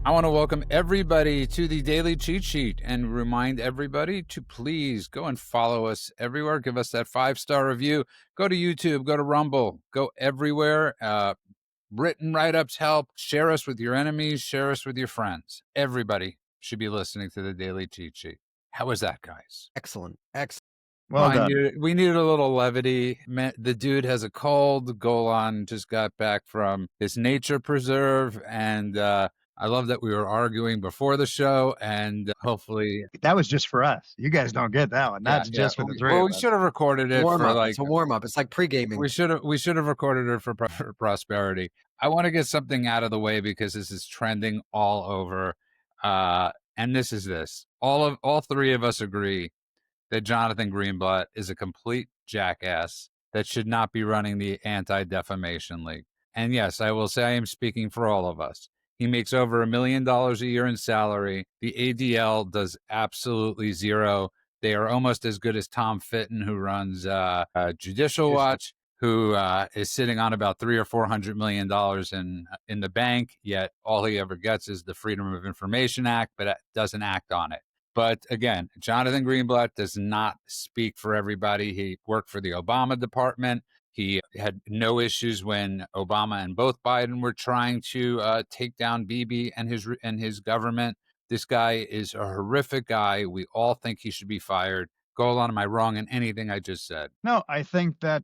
I want to welcome everybody to the Daily Cheat Sheet and remind everybody to please go and follow us everywhere. Give us that 5-star review. Go to YouTube, go to Rumble, go everywhere. Written write-ups help. Share us with your enemies. Share us with your friends. Everybody should be listening to the Daily Cheat Sheet. How was that, guys? Excellent. Well done. We needed a little levity. The dude has a cold. Golan just got back from his nature preserve, and I love that we were arguing before the show, and hopefully that was just for us. You guys don't get that one. That's just for the three of us. We should have recorded it warm for up. like It's a warm up. It's like pre-gaming. We should have recorded it for prosperity. I want to get something out of the way because this is trending all over, and this is this. All three of us agree that Jonathan Greenblatt is a complete jackass that should not be running the Anti-Defamation League. And yes, I will say I am speaking for all of us. He makes over $1 million a year in salary. The ADL does absolutely zero. They are almost as good as Tom Fitton, who runs Judicial Watch, who is sitting on about $300 or $400 million in the bank, yet all he ever gets is the Freedom of Information Act, but doesn't act on it. But again, Jonathan Greenblatt does not speak for everybody. He worked for the Obama department. He had no issues when Obama and both Biden were trying to take down Bibi and his government. This guy is a horrific guy. We all think he should be fired. Golan, am I wrong in anything I just said? No, I think that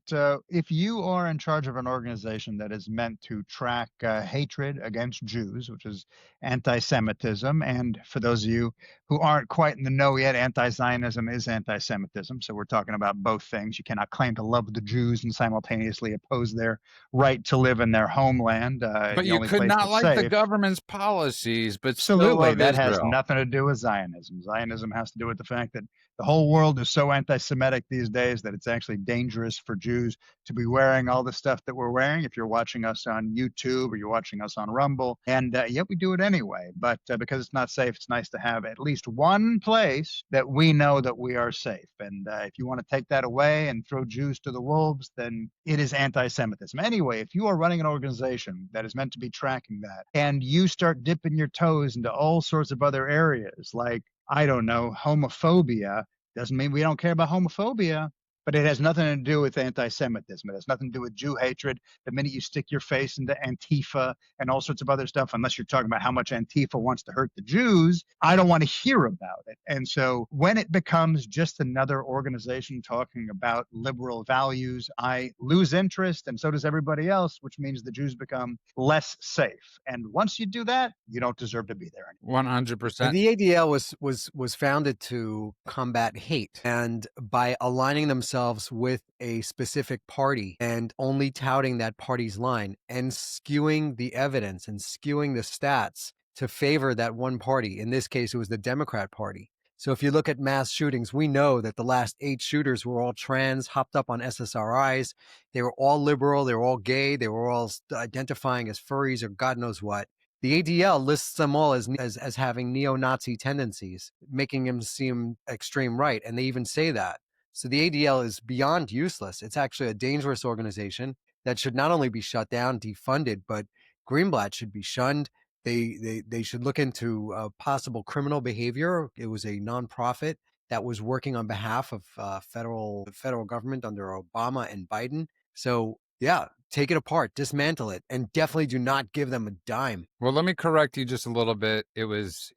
if you are in charge of an organization that is meant to track hatred against Jews, which is anti-Semitism, and for those of you who aren't quite in the know yet, anti-Zionism is anti-Semitism. So we're talking about both things. You cannot claim to love the Jews and simultaneously oppose their right to live in their homeland. But you could not like the government's policies, but absolutely, that Israel. has nothing to do with Zionism. Zionism has to do with the fact that the whole world is so anti-Semitic these days that it's actually dangerous for Jews to be wearing all the stuff that we're wearing. If you're watching us on YouTube or you're watching us on Rumble, and yet we do it anyway. But because it's not safe, it's nice to have at least one place that we know that we are safe. And if you want to take that away and throw Jews to the wolves, then it is anti-Semitism. Anyway, if you are running an organization that is meant to be tracking that, and you start dipping your toes into all sorts of other areas, like, I don't know, homophobia, doesn't mean we don't care about homophobia, but it has nothing to do with anti-Semitism. It has nothing to do with Jew hatred. The minute you stick your face into Antifa and all sorts of other stuff, unless you're talking about how much Antifa wants to hurt the Jews, I don't want to hear about it. And so when it becomes just another organization talking about liberal values, I lose interest, and so does everybody else, which means the Jews become less safe. And once you do that, you don't deserve to be there anymore. 100%. The ADL was founded to combat hate, and by aligning themselves with a specific party and only touting that party's line and skewing the evidence and skewing the stats to favor that one party. In this case, it was the Democrat Party. So if you look at mass shootings, we know that the last 8 shooters were all trans, hopped up on SSRIs. They were all liberal. They were all gay. They were all identifying as furries or God knows what. The ADL lists them all as having neo-Nazi tendencies, making them seem extreme right. And they even say that. So the ADL is beyond useless. It's actually a dangerous organization that should not only be shut down, defunded, but Greenblatt should be shunned. They should look into possible criminal behavior. It was a nonprofit that was working on behalf of the federal government under Obama and Biden. So yeah, take it apart, dismantle it, and definitely do not give them a dime. Well, let me correct you just a little bit.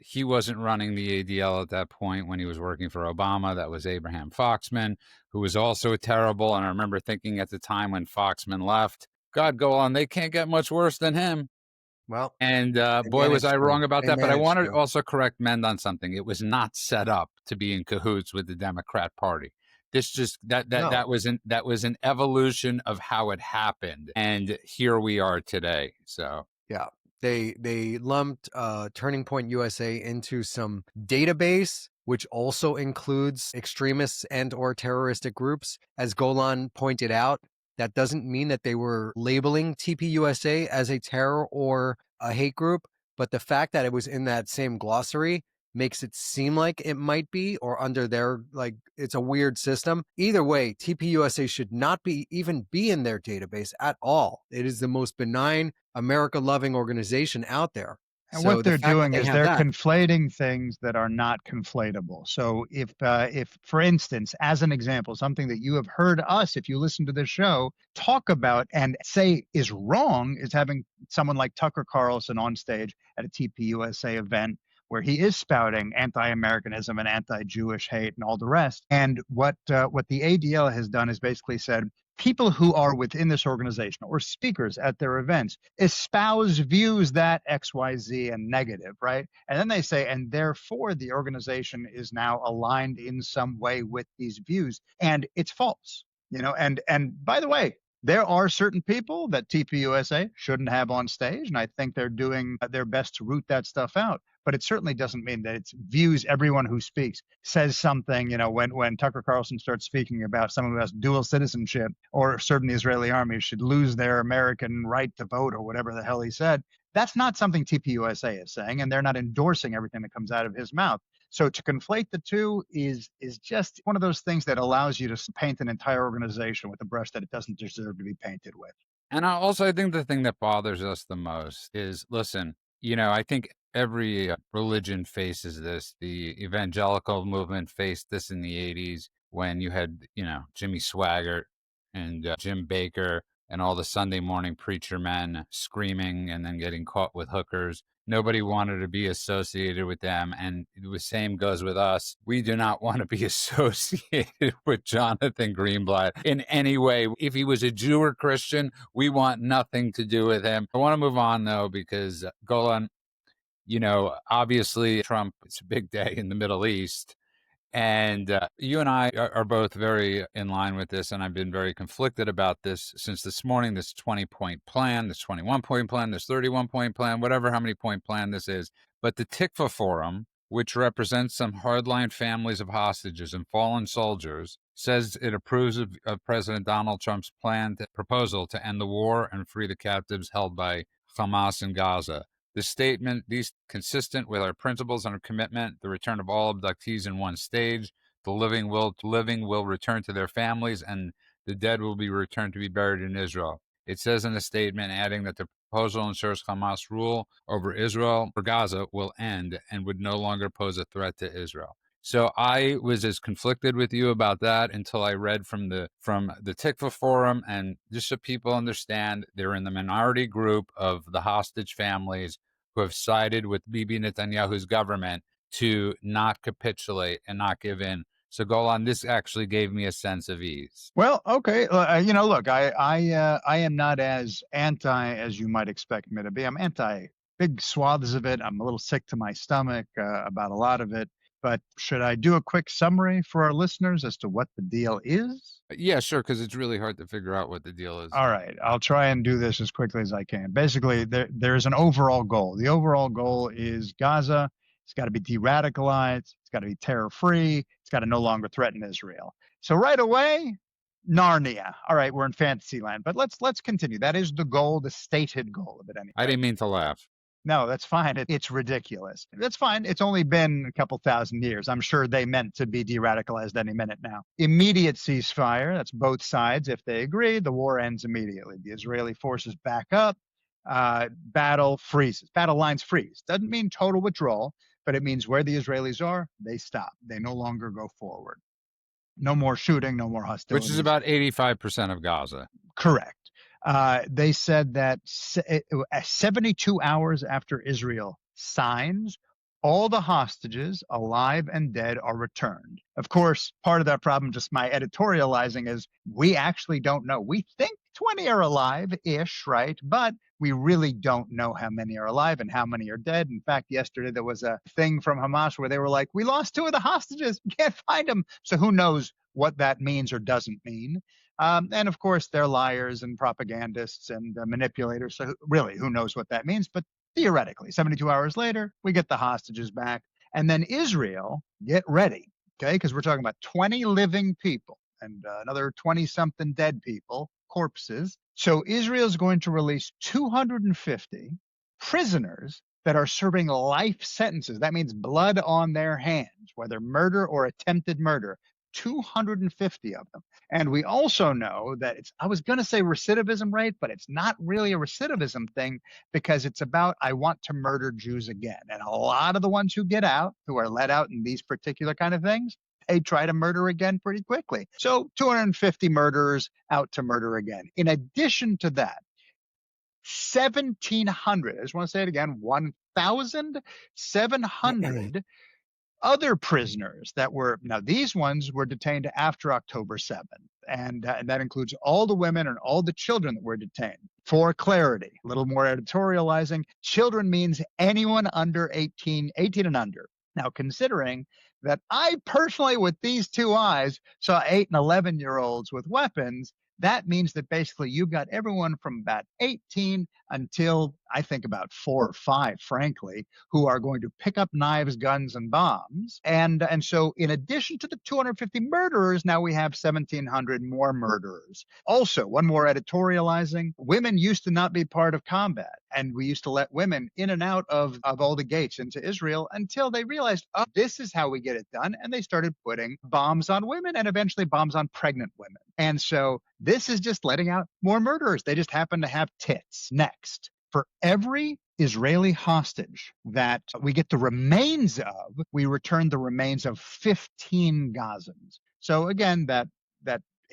He wasn't running the ADL at that point when he was working for Obama. That was Abraham Foxman, who was also terrible. And I remember thinking at the time when Foxman left, God, go on, they can't get much worse than him. Well, and boy, was I wrong about that. But I want to also correct Mend on something. It was not set up to be in cahoots with the Democrat Party. This just that was an evolution of how it happened, and here we are today. So yeah, they lumped Turning Point USA into some database, which also includes extremists and or terroristic groups. As Golan pointed out, that doesn't mean that they were labeling TPUSA as a terror or a hate group, but the fact that it was in that same glossary makes it seem like it might be, or under their, like, it's a weird system. Either way, TPUSA should not even be in their database at all. It is the most benign, America-loving organization out there. And So what the they're fact that doing they is have they're that, conflating things that are not conflatable. So if, for instance, as an example, something that you have heard us, if you listen to this show, talk about and say is wrong, is having someone like Tucker Carlson on stage at a TPUSA event where he is spouting anti-Americanism and anti-Jewish hate and all the rest. And what the ADL has done is basically said, people who are within this organization or speakers at their events espouse views that XYZ and negative, right? And then they say, and therefore the organization is now aligned in some way with these views. And it's false, and by the way, there are certain people that TPUSA shouldn't have on stage, and I think they're doing their best to root that stuff out. But it certainly doesn't mean that it's views everyone who speaks says something, when Tucker Carlson starts speaking about someone who has dual citizenship or certain Israeli army should lose their American right to vote or whatever the hell he said. That's not something TPUSA is saying, and they're not endorsing everything that comes out of his mouth. So to conflate the two is just one of those things that allows you to paint an entire organization with a brush that it doesn't deserve to be painted with. And I think the thing that bothers us the most is, listen, I think every religion faces this. The evangelical movement faced this in the 80s when you had, Jimmy Swaggart and Jim Baker and all the Sunday morning preacher men screaming and then getting caught with hookers. Nobody wanted to be associated with them. And the same goes with us. We do not want to be associated with Jonathan Greenblatt in any way. If he was a Jew or Christian, we want nothing to do with him. I want to move on, though, because Golan, obviously Trump, it's a big day in the Middle East. And you and I are both very in line with this, and I've been very conflicted about this since this morning, this 20-point plan, this 21-point plan, this 31-point plan, whatever how many point plan this is. But the Tikva Forum, which represents some hardline families of hostages and fallen soldiers, says it approves of President Donald Trump's proposal to end the war and free the captives held by Hamas in Gaza. This statement, these consistent with our principles and our commitment, the return of all abductees in one stage, the living will return to their families, and the dead will be returned to be buried in Israel. It says in the statement, adding that the proposal ensures Hamas rule over Israel or Gaza will end and would no longer pose a threat to Israel. So I was as conflicted with you about that until I read from the Tikva Forum, and just so people understand, they're in the minority group of the hostage families who have sided with Bibi Netanyahu's government to not capitulate and not give in. So Golan, this actually gave me a sense of ease. Well, okay. Look, I am not as anti as you might expect me to be. I'm anti big swaths of it. I'm a little sick to my stomach about a lot of it. But should I do a quick summary for our listeners as to what the deal is? Yeah, sure, because it's really hard to figure out what the deal is. All right, I'll try and do this as quickly as I can. Basically, there's an overall goal. The overall goal is Gaza. It's got to be de-radicalized. It's got to be terror-free. It's got to no longer threaten Israel. So right away, Narnia. All right, we're in fantasy land, but let's continue. That is the goal, the stated goal of it anyway. I didn't mean to laugh. No, that's fine. It's ridiculous. That's fine. It's only been a couple thousand years. I'm sure they meant to be de-radicalized any minute now. Immediate ceasefire. That's both sides. If they agree, the war ends immediately. The Israeli forces back up. Battle freezes. Battle lines freeze. Doesn't mean total withdrawal, but it means where the Israelis are, they stop. They no longer go forward. No more shooting, no more hostilities. Which is about 85% of Gaza. Correct. They said that 72 hours after Israel signs, all the hostages, alive and dead, are returned. Of course, part of that problem, just my editorializing, is we actually don't know. We think 20 are alive-ish, right? But we really don't know how many are alive and how many are dead. In fact, yesterday there was a thing from Hamas where they were like, we lost 2 of the hostages. We can't find them. So who knows what that means or doesn't mean. And of course, they're liars and propagandists and manipulators. So really, who knows what that means? But theoretically, 72 hours later, we get the hostages back. And then Israel, get ready, okay? Because we're talking about 20 living people and another 20-something dead people, corpses. So Israel's going to release 250 prisoners that are serving life sentences. That means blood on their hands, whether murder or attempted murder. 250 of them. And we also know that I was going to say recidivism rate, but it's not really a recidivism thing because it's about, I want to murder Jews again. And a lot of the ones who get out, who are let out in these particular kind of things, they try to murder again pretty quickly. So 250 murderers out to murder again. In addition to that, 1,700, I just want to say it again, 1,700 other prisoners that were, now these ones were detained after October 7th. And that includes all the women and all the children that were detained. For clarity, a little more editorializing, children means anyone under 18 and under. Now, considering that I personally, with these two eyes, saw 8 and 11-year-olds with weapons, that means that basically you've got everyone from about 18 until I think about 4 or 5, frankly, who are going to pick up knives, guns, and bombs. And so in addition to the 250 murderers, now we have 1,700 more murderers. Also, one more editorializing, women used to not be part of combat. And we used to let women in and out of all the gates into Israel until they realized, oh, this is how we get it done. And they started putting bombs on women and eventually bombs on pregnant women. And so this is just letting out more murderers. They just happen to have tits. Next, for every Israeli hostage that we get the remains of, we return the remains of 15 Gazans. So again, that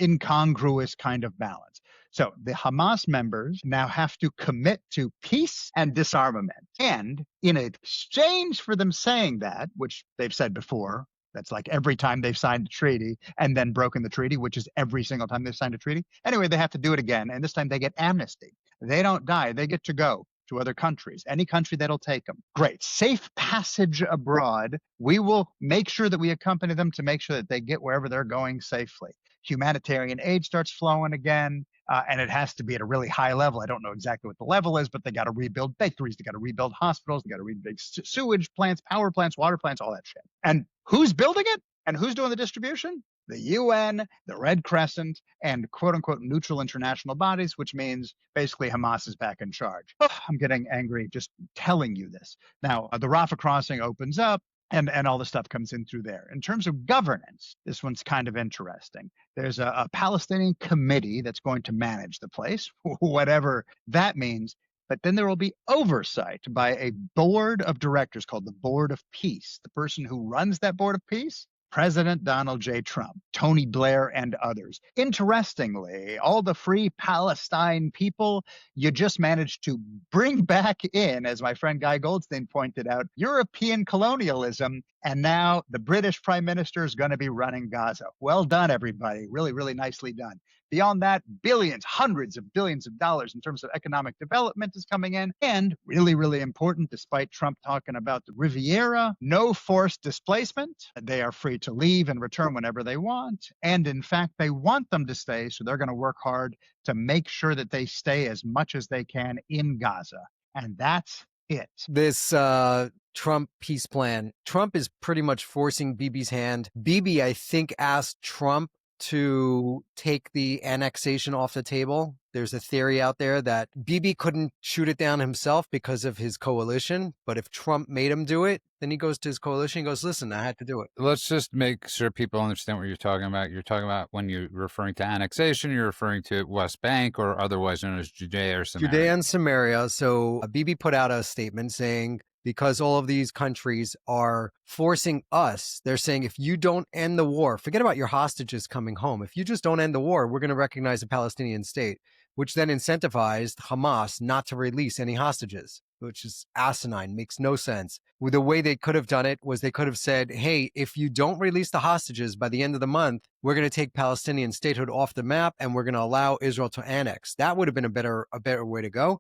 incongruous kind of balance. So the Hamas members now have to commit to peace and disarmament. And in exchange for them saying that, which they've said before, that's like every time they've signed a treaty and then broken the treaty, which is every single time they've signed a treaty. Anyway, they have to do it again. And this time they get amnesty. They don't die. They get to go to other countries, any country that'll take them. Great. Safe passage abroad. We will make sure that we accompany them to make sure that they get wherever they're going safely. Humanitarian aid starts flowing again. And it has to be at a really high level. I don't know exactly what the level is, but they got to rebuild bakeries. They got to rebuild hospitals. They got to rebuild sewage plants, power plants, water plants, all that shit. And who's building it? And who's doing the distribution? The UN, the Red Crescent, and quote unquote neutral international bodies, which means basically Hamas is back in charge. Oh, I'm getting angry just telling you this. Now, the Rafah crossing opens up. And all the stuff comes in through there. In terms of governance, this one's kind of interesting. There's a Palestinian committee that's going to manage the place, whatever that means. But then there will be oversight by a board of directors called the Board of Peace. The person who runs that Board of Peace, President Donald J. Trump, Tony Blair, and others. Interestingly, all the free Palestine people, you just managed to bring back in, as my friend Guy Goldstein pointed out, European colonialism, and now the British Prime Minister is going to be running Gaza. Well done, everybody. Really, really nicely done. Beyond that, billions, hundreds of billions of dollars in terms of economic development is coming in. And really, really important, despite Trump talking about the Riviera, no forced displacement. They are free to leave and return whenever they want. And in fact, they want them to stay. So they're going to work hard to make sure that they stay as much as they can in Gaza. And that's it. This Trump peace plan, Trump is pretty much forcing Bibi's hand. Bibi, I think, asked Trump to take the annexation off the table. There's a theory out there that Bibi couldn't shoot it down himself because of his coalition. But if Trump made him do it, then he goes to his coalition and goes, listen, I had to do it. Let's just make sure people understand what you're talking about. You're talking about when you're referring to annexation, you're referring to West Bank or otherwise known as Judea or Samaria. Judea and Samaria. So Bibi put out a statement saying, because all of these countries are forcing us, they're saying, if you don't end the war, forget about your hostages coming home. If you just don't end the war, we're going to recognize a Palestinian state, which then incentivized Hamas not to release any hostages, which is asinine, makes no sense. The way they could have done it was they could have said, hey, if you don't release the hostages by the end of the month, we're going to take Palestinian statehood off the map and we're going to allow Israel to annex. That would have been a better way to go.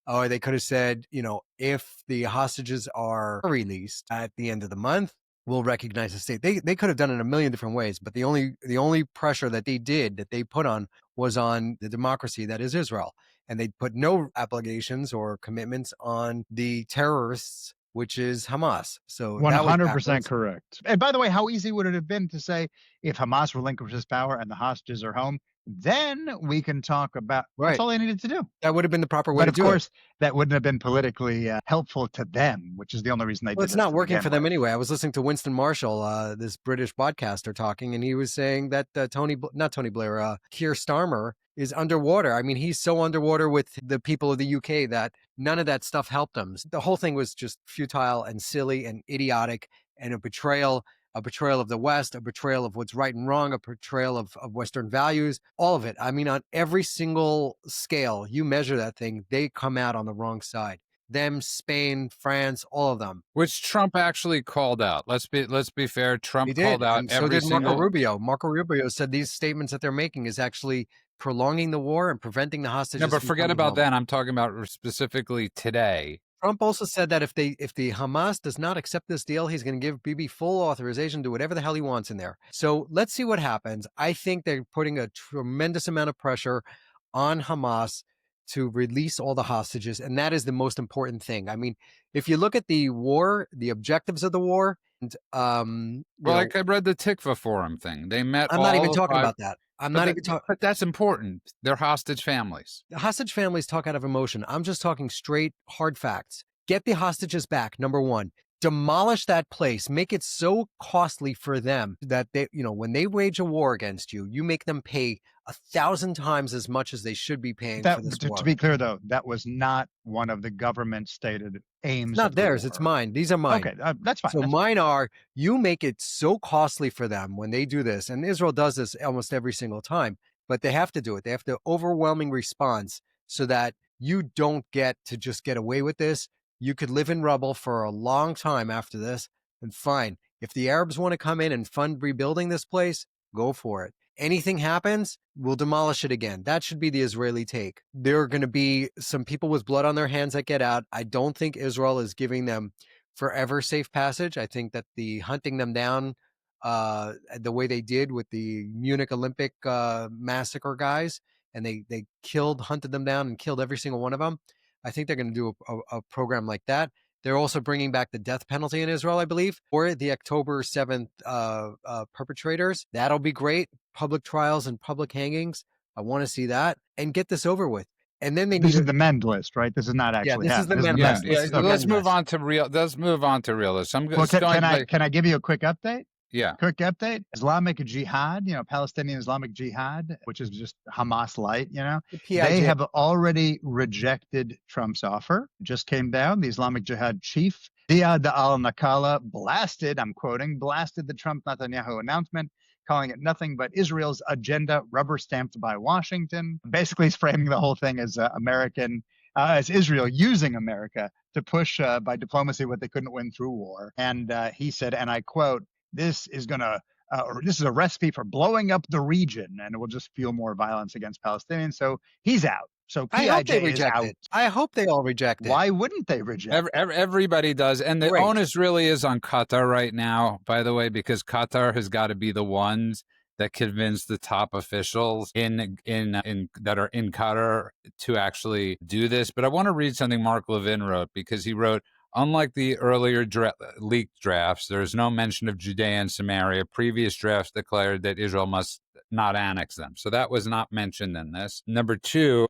Or they could have said, if the hostages are released at the end of the month, we'll recognize the state. They could have done it in a million different ways, but the only pressure that they put on was on the democracy that is Israel. And they put no obligations or commitments on the terrorists, which is Hamas. So 100% correct. And by the way, how easy would it have been to say if Hamas relinquishes power and the hostages are home, then we can talk about. That's Right. all they needed to do. That would have been the proper way But to of do it. course, that wouldn't have been politically helpful to them, which is the only reason they Well, did it's this not to working begin for them with. anyway. I was listening to Winston Marshall, this British podcaster, talking, and he was saying that not Tony Blair, Keir Starmer is underwater. I mean, he's so underwater with the people of the UK that none of that stuff helped him. The whole thing was just futile and silly and idiotic and a betrayal of the West, a betrayal of what's right and wrong, a betrayal of Western values, all of it. I mean, on every single scale, you measure that thing, they come out on the wrong side. Them, Spain, France, all of them. Which Trump actually called out. Let's be fair. He Trump did, called out and so every did Marco single. Rubio. Marco Rubio said these statements that they're making is actually prolonging the war and preventing the No, hostages but from forget coming about home. that. I'm talking about specifically today. Trump also said that if the Hamas does not accept this deal, he's going to give Bibi full authorization to do whatever the hell he wants in there. So let's see what happens. I think they're putting a tremendous amount of pressure on Hamas to release all the hostages, and that is the most important thing. I mean, if you look at the war, the objectives of the war, and Well, like I read the Tikva Forum thing. They met I'm all not even the talking five, about that. I'm not even talking. but that's important. They're hostage families. The hostage families talk out of emotion. I'm just talking straight hard facts. Get the hostages back. Number one, demolish that place. Make it so costly for them that they, when they wage a war against you, you make them pay 1,000 times as much as they should be paying for this war. To be clear, though, that was not one of the government stated aims. It's not of the theirs. war. It's mine. These are mine. Okay, that's fine. So mine are, you make it so costly for them when they do this. And Israel does this almost every single time, but they have to do it. They have the overwhelming response so that you don't get to just get away with this. You could live in rubble for a long time after this, and fine. If the Arabs want to come in and fund rebuilding this place, go for it. Anything happens, we'll demolish it again. That should be the Israeli take. There are going to be some people with blood on their hands that get out. I don't think Israel is giving them forever safe passage. I think that the hunting them down the way they did with the Munich Olympic massacre guys, and they hunted them down and killed every single one of them. I think they're going to do a program like that. They're also bringing back the death penalty in Israel, I believe, or the October 7th perpetrators. That'll be great. Public trials and public hangings. I want to see that and get this over with. And then this is the mend list, right? This is not actually. Yeah, this is the mend Yeah, list. yeah. Let's move on to real. Let's move on to realism. Well, can I give you a quick update? Yeah. Quick update. Islamic Jihad, Palestinian Islamic Jihad, which is just Hamas light, they have already rejected Trump's offer. Just came down. The Islamic Jihad chief, Ziad al-Nakala, blasted the Trump Netanyahu announcement, calling it nothing but Israel's agenda rubber stamped by Washington. Basically, he's framing the whole thing as as Israel using America to push by diplomacy what they couldn't win through war. And he said, and I quote, this is a recipe for blowing up the region, and it will just fuel more violence against Palestinians. So he's out. So I hope they PIJ is reject out. it. I hope they all reject it. Why wouldn't they reject it? Everybody does. And the Great. onus really is on Qatar right now, by the way, because Qatar has got to be the ones that convince the top officials that are in Qatar to actually do this. But I want to read something Mark Levin wrote, because he wrote, unlike the earlier leaked drafts, there is no mention of Judea and Samaria. Previous drafts declared that Israel must not annex them. So that was not mentioned in this. Number two,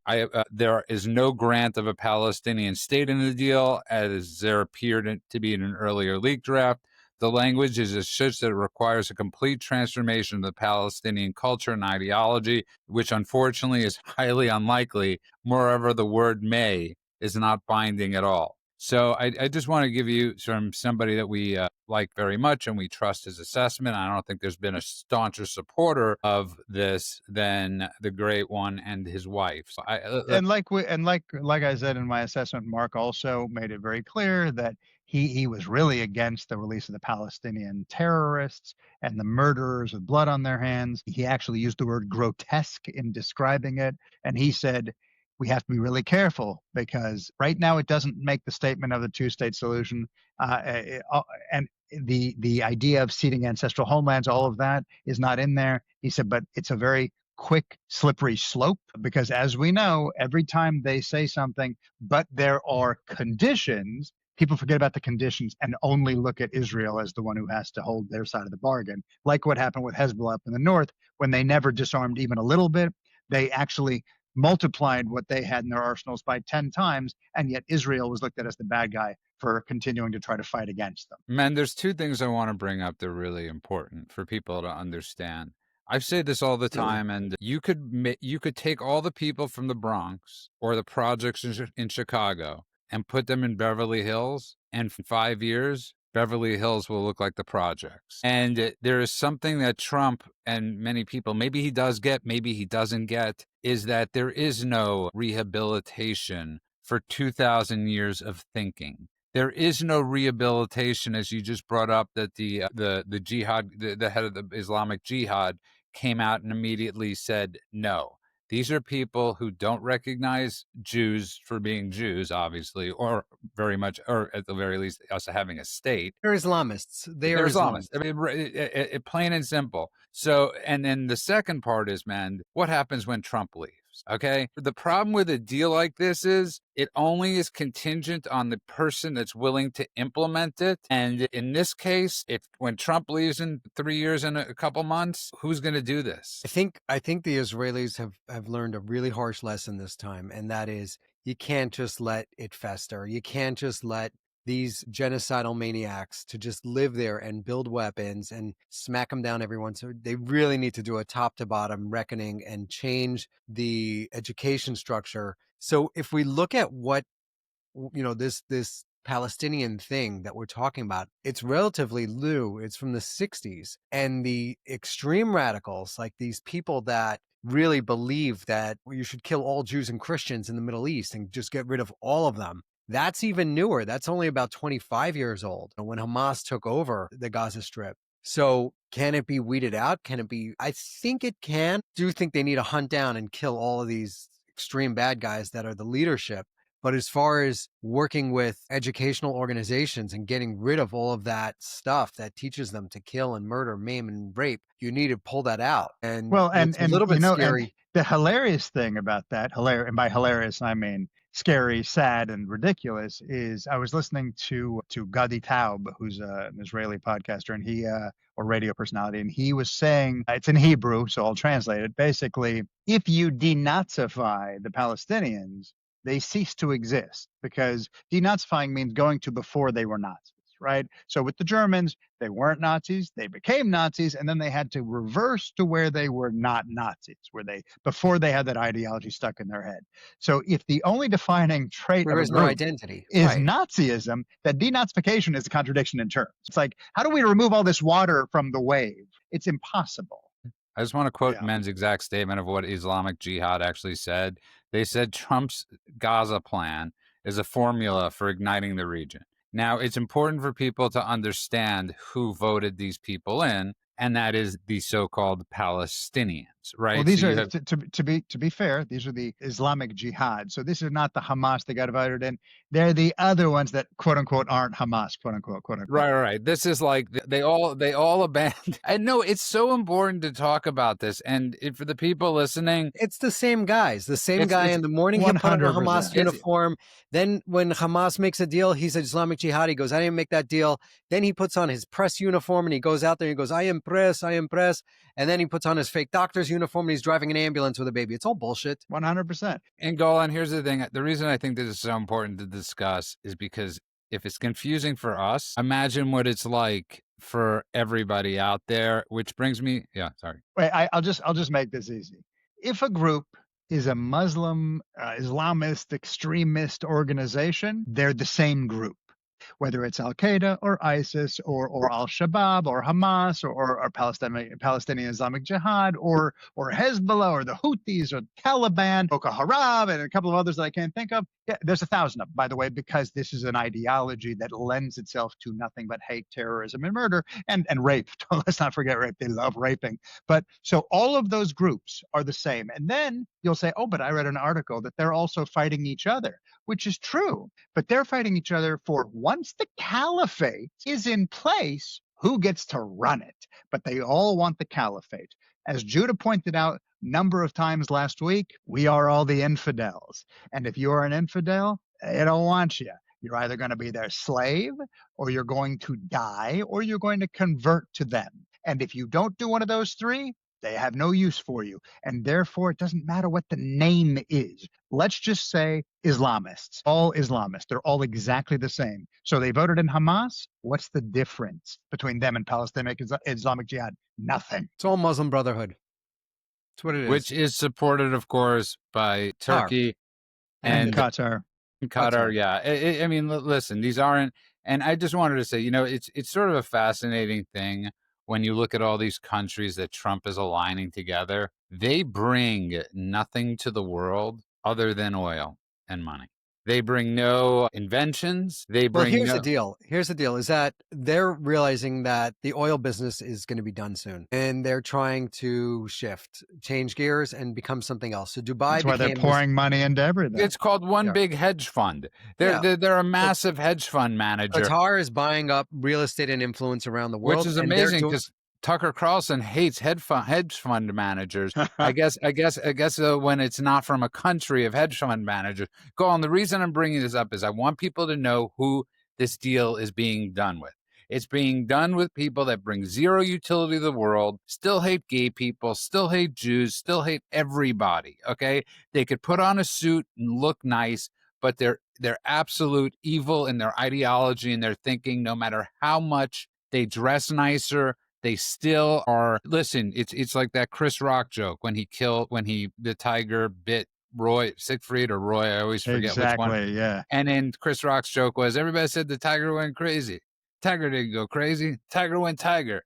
there is no grant of a Palestinian state in the deal, as there appeared to be in an earlier leaked draft. The language is such that it requires a complete transformation of the Palestinian culture and ideology, which unfortunately is highly unlikely. Moreover, the word may is not binding at all. So I just want to give you from somebody that we like very much and we trust his assessment. I don't think there's been a stauncher supporter of this than the great one and his wife. So like I said in my assessment, Mark also made it very clear that he was really against the release of the Palestinian terrorists and the murderers with blood on their hands. He actually used the word grotesque in describing it, and he said, we have to be really careful because right now it doesn't make the statement of the two-state solution, and the idea of ceding ancestral homelands, all of that is not in there. He said, but it's a very quick, slippery slope, because as we know, every time they say something, but there are conditions, people forget about the conditions and only look at Israel as the one who has to hold their side of the bargain, like what happened with Hezbollah up in the north when they never disarmed even a little bit. They actually multiplied what they had in their arsenals by 10 times, and yet Israel was looked at as the bad guy for continuing to try to fight against them. Man, there's two things I want to bring up that are really important for people to understand. I say this all the time, and you could take all the people from the Bronx or the projects in Chicago and put them in Beverly Hills, and in 5 years, Beverly Hills will look like the projects. And there is something that Trump and many people, maybe he does get, maybe he doesn't get, is that there is no rehabilitation for 2,000 years of thinking. There is no rehabilitation, as you just brought up, that the jihad, the head of the Islamic Jihad, came out and immediately said no. These are people who don't recognize Jews for being Jews, obviously, or very much, or at the very least, us having a state. They're Islamists. They're Islamists. I mean, plain and simple. So, and then the second part is, man, what happens when Trump leaves? Okay. The problem with a deal like this is it only is contingent on the person that's willing to implement it. And in this case, when Trump leaves in 3 years and a couple months, who's going to do this? I think the Israelis have learned a really harsh lesson this time, and that is you can't just let it fester. You can't just let these genocidal maniacs to just live there and build weapons and smack them down everyone. So they really need to do a top to bottom reckoning and change the education structure. So if we look at what, this Palestinian thing that we're talking about, it's relatively new. It's from the 60s. And the extreme radicals, like these people that really believe that you should kill all Jews and Christians in the Middle East and just get rid of all of them, that's even newer. That's only about 25 years old when Hamas took over the Gaza Strip. So can it be weeded out? Can it be? I think it can. Do think they need to hunt down and kill all of these extreme bad guys that are the leadership. But as far as working with educational organizations and getting rid of all of that stuff that teaches them to kill and murder, maim, and rape, you need to pull that out. And well, and it's a little bit scary. And the hilarious thing about that, and by hilarious I mean scary, sad, and ridiculous, is I was listening to Gadi Taub, who's an Israeli podcaster, and he or radio personality, and he was saying, it's in Hebrew, so I'll translate it. Basically, if you denazify the Palestinians, they cease to exist, because denazifying means going to before they were Nazis, right? So with the Germans, they weren't Nazis, they became Nazis, and then they had to reverse to where they were not Nazis, before they had that ideology stuck in their head. So if the only defining trait of a group identity is Nazism, that denazification is a contradiction in terms. It's like, how do we remove all this water from the wave? It's impossible. I just want to quote Men's exact statement of what Islamic Jihad actually said. They said Trump's Gaza plan is a formula for igniting the region. Now, it's important for people to understand who voted these people in, and that is the so-called Palestinians, right? Well, these are, to be fair, these are the Islamic Jihad. So this is not the Hamas they got divided in. They're the other ones that, quote unquote, aren't Hamas, quote unquote, quote unquote. Right. This is like they all abandoned. I know it's so important to talk about this, and for the people listening, it's the same guys. The same guy in the morning he put on a Hamas uniform. Then when Hamas makes a deal, he's an Islamic Jihad. He goes, I didn't make that deal. Then he puts on his press uniform and he goes out there and he goes, I am press. And then he puts on his fake doctor's uniform and he's driving an ambulance with a baby. It's all bullshit. 100%. And Golan, here's the thing. The reason I think this is so important to discuss is because if it's confusing for us, imagine what it's like for everybody out there, which brings me, Wait, I'll just make this easy. If a group is a Muslim, Islamist, extremist organization, they're the same group. Whether it's Al-Qaeda or ISIS or Al-Shabaab or Hamas or Palestinian Islamic Jihad or Hezbollah or the Houthis or Taliban, Boko Haram, and a couple of others that I can't think of. Yeah, there's 1,000 of them, by the way, because this is an ideology that lends itself to nothing but hate, terrorism, and murder, and rape. Let's not forget rape. They love raping. But so all of those groups are the same. And then you'll say, oh, but I read an article that they're also fighting each other, which is true. But they're fighting each other for, once the caliphate is in place, who gets to run it? But they all want the caliphate. As Judah pointed out number of times last week, we are all the infidels. And if you're an infidel, they don't want you. You're either going to be their slave, or you're going to die, or you're going to convert to them. And if you don't do one of those three, They have no use for you. And therefore, it doesn't matter what the name is. Let's just say Islamists, all Islamists. They're all exactly the same. So they voted in Hamas. What's the difference between them and Palestinian Islamic Jihad? Nothing. It's all Muslim Brotherhood. That's what it is. Which is supported, of course, by Turkey And and Qatar. Qatar. Yeah. I mean, listen, these aren't, and I just wanted to say, it's sort of a fascinating thing when you look at all these countries that Trump is aligning together. They bring nothing to the world other than oil and money. They bring no inventions. They Well, bring here's no. the deal. Here's the deal is that they're realizing that the oil business is going to be done soon. And they're trying to change gears and become something else. So Dubai That's why they're became pouring money into everything. It's called one Yeah. big hedge fund. Yeah. They're a massive hedge fund manager, Qatar is buying up real estate and influence around the world. which is and they're amazing doing- because Tucker Carlson hates hedge fund managers. I guess when it's not from a country of hedge fund managers. Go on. The reason I'm bringing this up is I want people to know who this deal is being done with. It's being done with people that bring zero utility to the world, still hate gay people, still hate Jews, still hate everybody. Okay, they could put on a suit and look nice, but they're absolute evil in their ideology and their thinking. No matter how much they dress nicer, they still are. Listen, it's like that Chris Rock joke when the tiger bit Siegfried or Roy. I always forget which one. Exactly, yeah. And then Chris Rock's joke was everybody said the tiger went crazy. Tiger didn't go crazy. Tiger went tiger.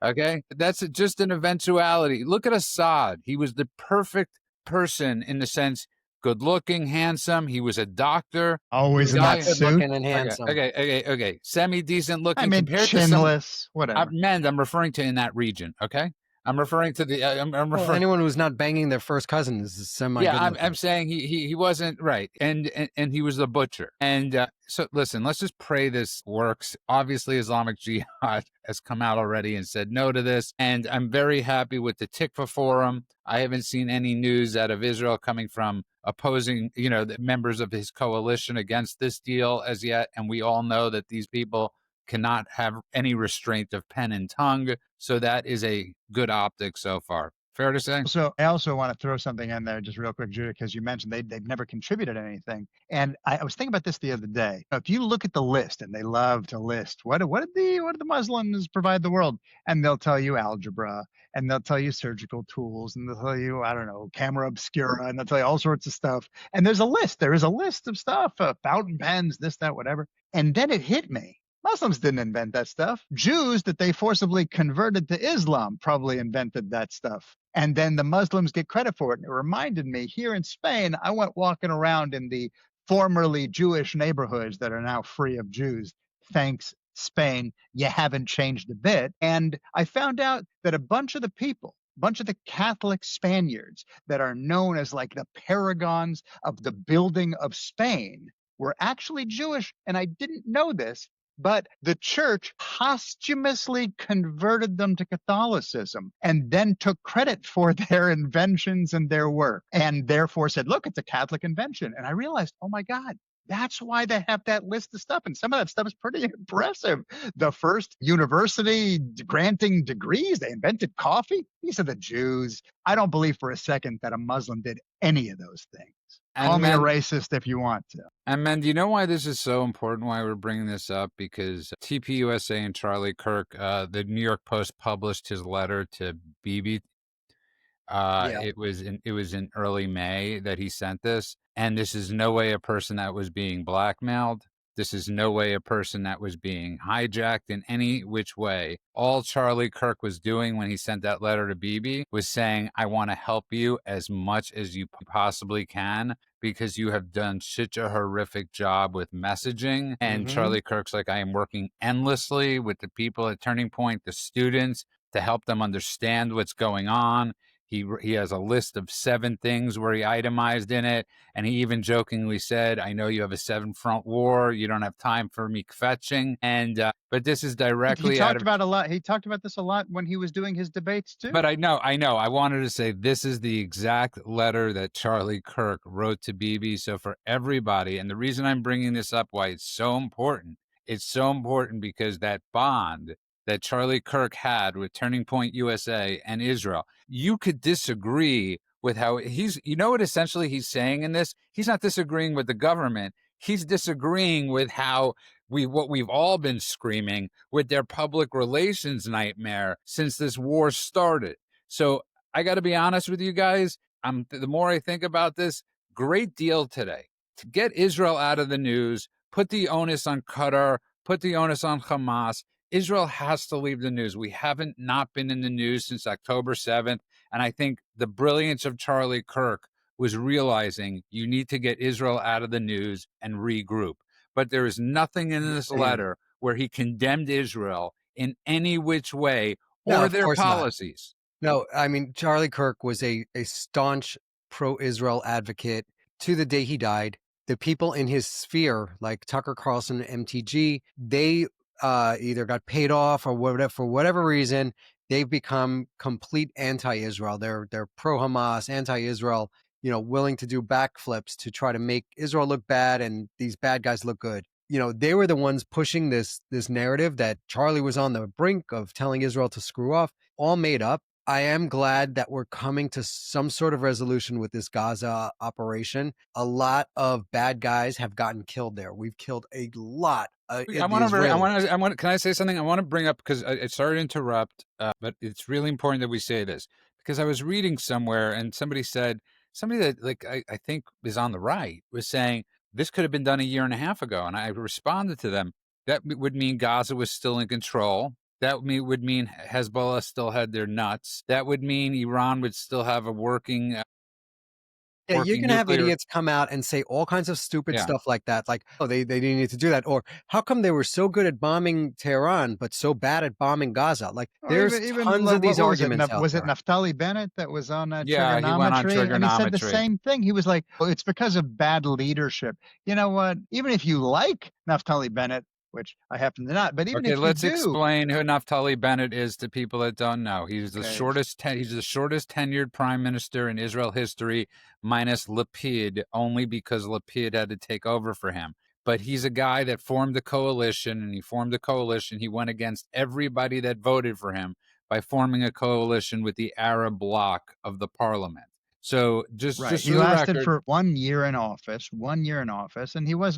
Okay, that's just an eventuality. Look at Assad. He was the perfect person in the sense. Good looking, handsome. He was a doctor. Always in guy- that good suit. looking and handsome. Okay. Semi-decent looking I mean, compared to some chinless, whatever. men I'm referring to in that region, okay? I'm referring to the I'm Well, referring anyone who's not banging their first cousin is semi. yeah, I'm saying he wasn't right, and he was the butcher. And so listen, let's just pray this works. Obviously, Islamic Jihad has come out already and said no to this, and I'm very happy with the Tikva Forum. I haven't seen any news out of Israel coming from opposing, the members of his coalition against this deal as yet, and we all know that these people cannot have any restraint of pen and tongue. So that is a good optic so far. Fair to say? So I also want to throw something in there just real quick, Judah, because you mentioned they've never contributed anything. And I was thinking about this the other day. If you look at the list, and they love to list, what did the Muslims provide the world? And they'll tell you algebra, and they'll tell you surgical tools, and they'll tell you, I don't know, camera obscura, and they'll tell you all sorts of stuff. And there's a list. There is a list of stuff, fountain pens, this, that, whatever. And then it hit me. Muslims didn't invent that stuff. Jews that they forcibly converted to Islam probably invented that stuff. And then the Muslims get credit for it. And it reminded me, here in Spain, I went walking around in the formerly Jewish neighborhoods that are now free of Jews. Thanks, Spain, you haven't changed a bit. And I found out that a bunch of the Catholic Spaniards that are known as like the paragons of the building of Spain were actually Jewish. And I didn't know this. But the church posthumously converted them to Catholicism and then took credit for their inventions and their work, and therefore said, look, it's a Catholic invention. And I realized, oh my God, that's why they have that list of stuff. And some of that stuff is pretty impressive. The first university granting degrees, they invented coffee. These are the Jews. I don't believe for a second that a Muslim did any of those things. Call me a racist if you want to. And man, do you know why this is so important, why we're bringing this up? Because TPUSA and Charlie Kirk, the New York Post published his letter to Bibi. It was in early May that he sent this. And this is no way a person that was being blackmailed. This is no way a person that was being hijacked in any which way. All Charlie Kirk was doing when he sent that letter to Bibi was saying, I want to help you as much as you possibly can because you have done such a horrific job with messaging. And Charlie Kirk's like, I am working endlessly with the people at Turning Point, the students, to help them understand what's going on. He has a list of 7 things where he itemized in it. And he even jokingly said, I know you have a 7-front war. You don't have time for me fetching. And but this is directly he talked about this a lot when he was doing his debates too. But I know. I wanted to say this is the exact letter that Charlie Kirk wrote to Bibi. So for everybody, and the reason I'm bringing this up, why it's so important because that bond that Charlie Kirk had with Turning Point USA and Israel. You could disagree with how you know what essentially he's saying in this? He's not disagreeing with the government. He's disagreeing with how what we've all been screaming with their public relations nightmare since this war started. So I got to be honest with you guys. The more I think about this, great deal today to get Israel out of the news, put the onus on Qatar, put the onus on Hamas. Israel has to leave the news. We haven't not been in the news since October 7th. And I think the brilliance of Charlie Kirk was realizing you need to get Israel out of the news and regroup. But there is nothing in this letter where he condemned Israel in any which way No, or of their course not. policies. No, I mean, Charlie Kirk was a staunch pro-Israel advocate to the day he died. The people in his sphere, like Tucker Carlson and MTG, they either got paid off or whatever, for whatever reason, they've become complete anti-Israel. They're pro-Hamas, anti-Israel, willing to do backflips to try to make Israel look bad and these bad guys look good. They were the ones pushing this narrative that Charlie was on the brink of telling Israel to screw off, all made up. I am glad that we're coming to some sort of resolution with this Gaza operation. A lot of bad guys have gotten killed there. We've killed a lot. Can I say something? I want to bring up, because I sorry to interrupt, but it's really important that we say this, because I was reading somewhere and somebody that I think is on the right was saying this could have been done a year and a half ago. And I responded to them. That would mean Gaza was still in control. That would mean Hezbollah still had their nuts. That would mean Iran would still have a working Yeah, you're going to have nuclear. idiots come out and say all kinds of stupid stuff like that. Like, oh, they didn't need to do that. Or how come they were so good at bombing Tehran, but so bad at bombing Gaza? Like, there's tons of these arguments out Was there. it Naftali Bennett that was on Yeah, trigonometry? he went on And he said the trigonometry. same thing. He was like, well, it's because of bad leadership. You know what? Even if you like Naftali Bennett, which I happen to not, but even if let's you do, explain who Naftali Bennett is to people that don't know. He's the shortest tenured prime minister in Israel history, minus Lapid, only because Lapid had to take over for him. But he's a guy that formed a coalition, and he went against everybody that voted for him by forming a coalition with the Arab bloc of the parliament. So just he lasted for 1 year in office, and he was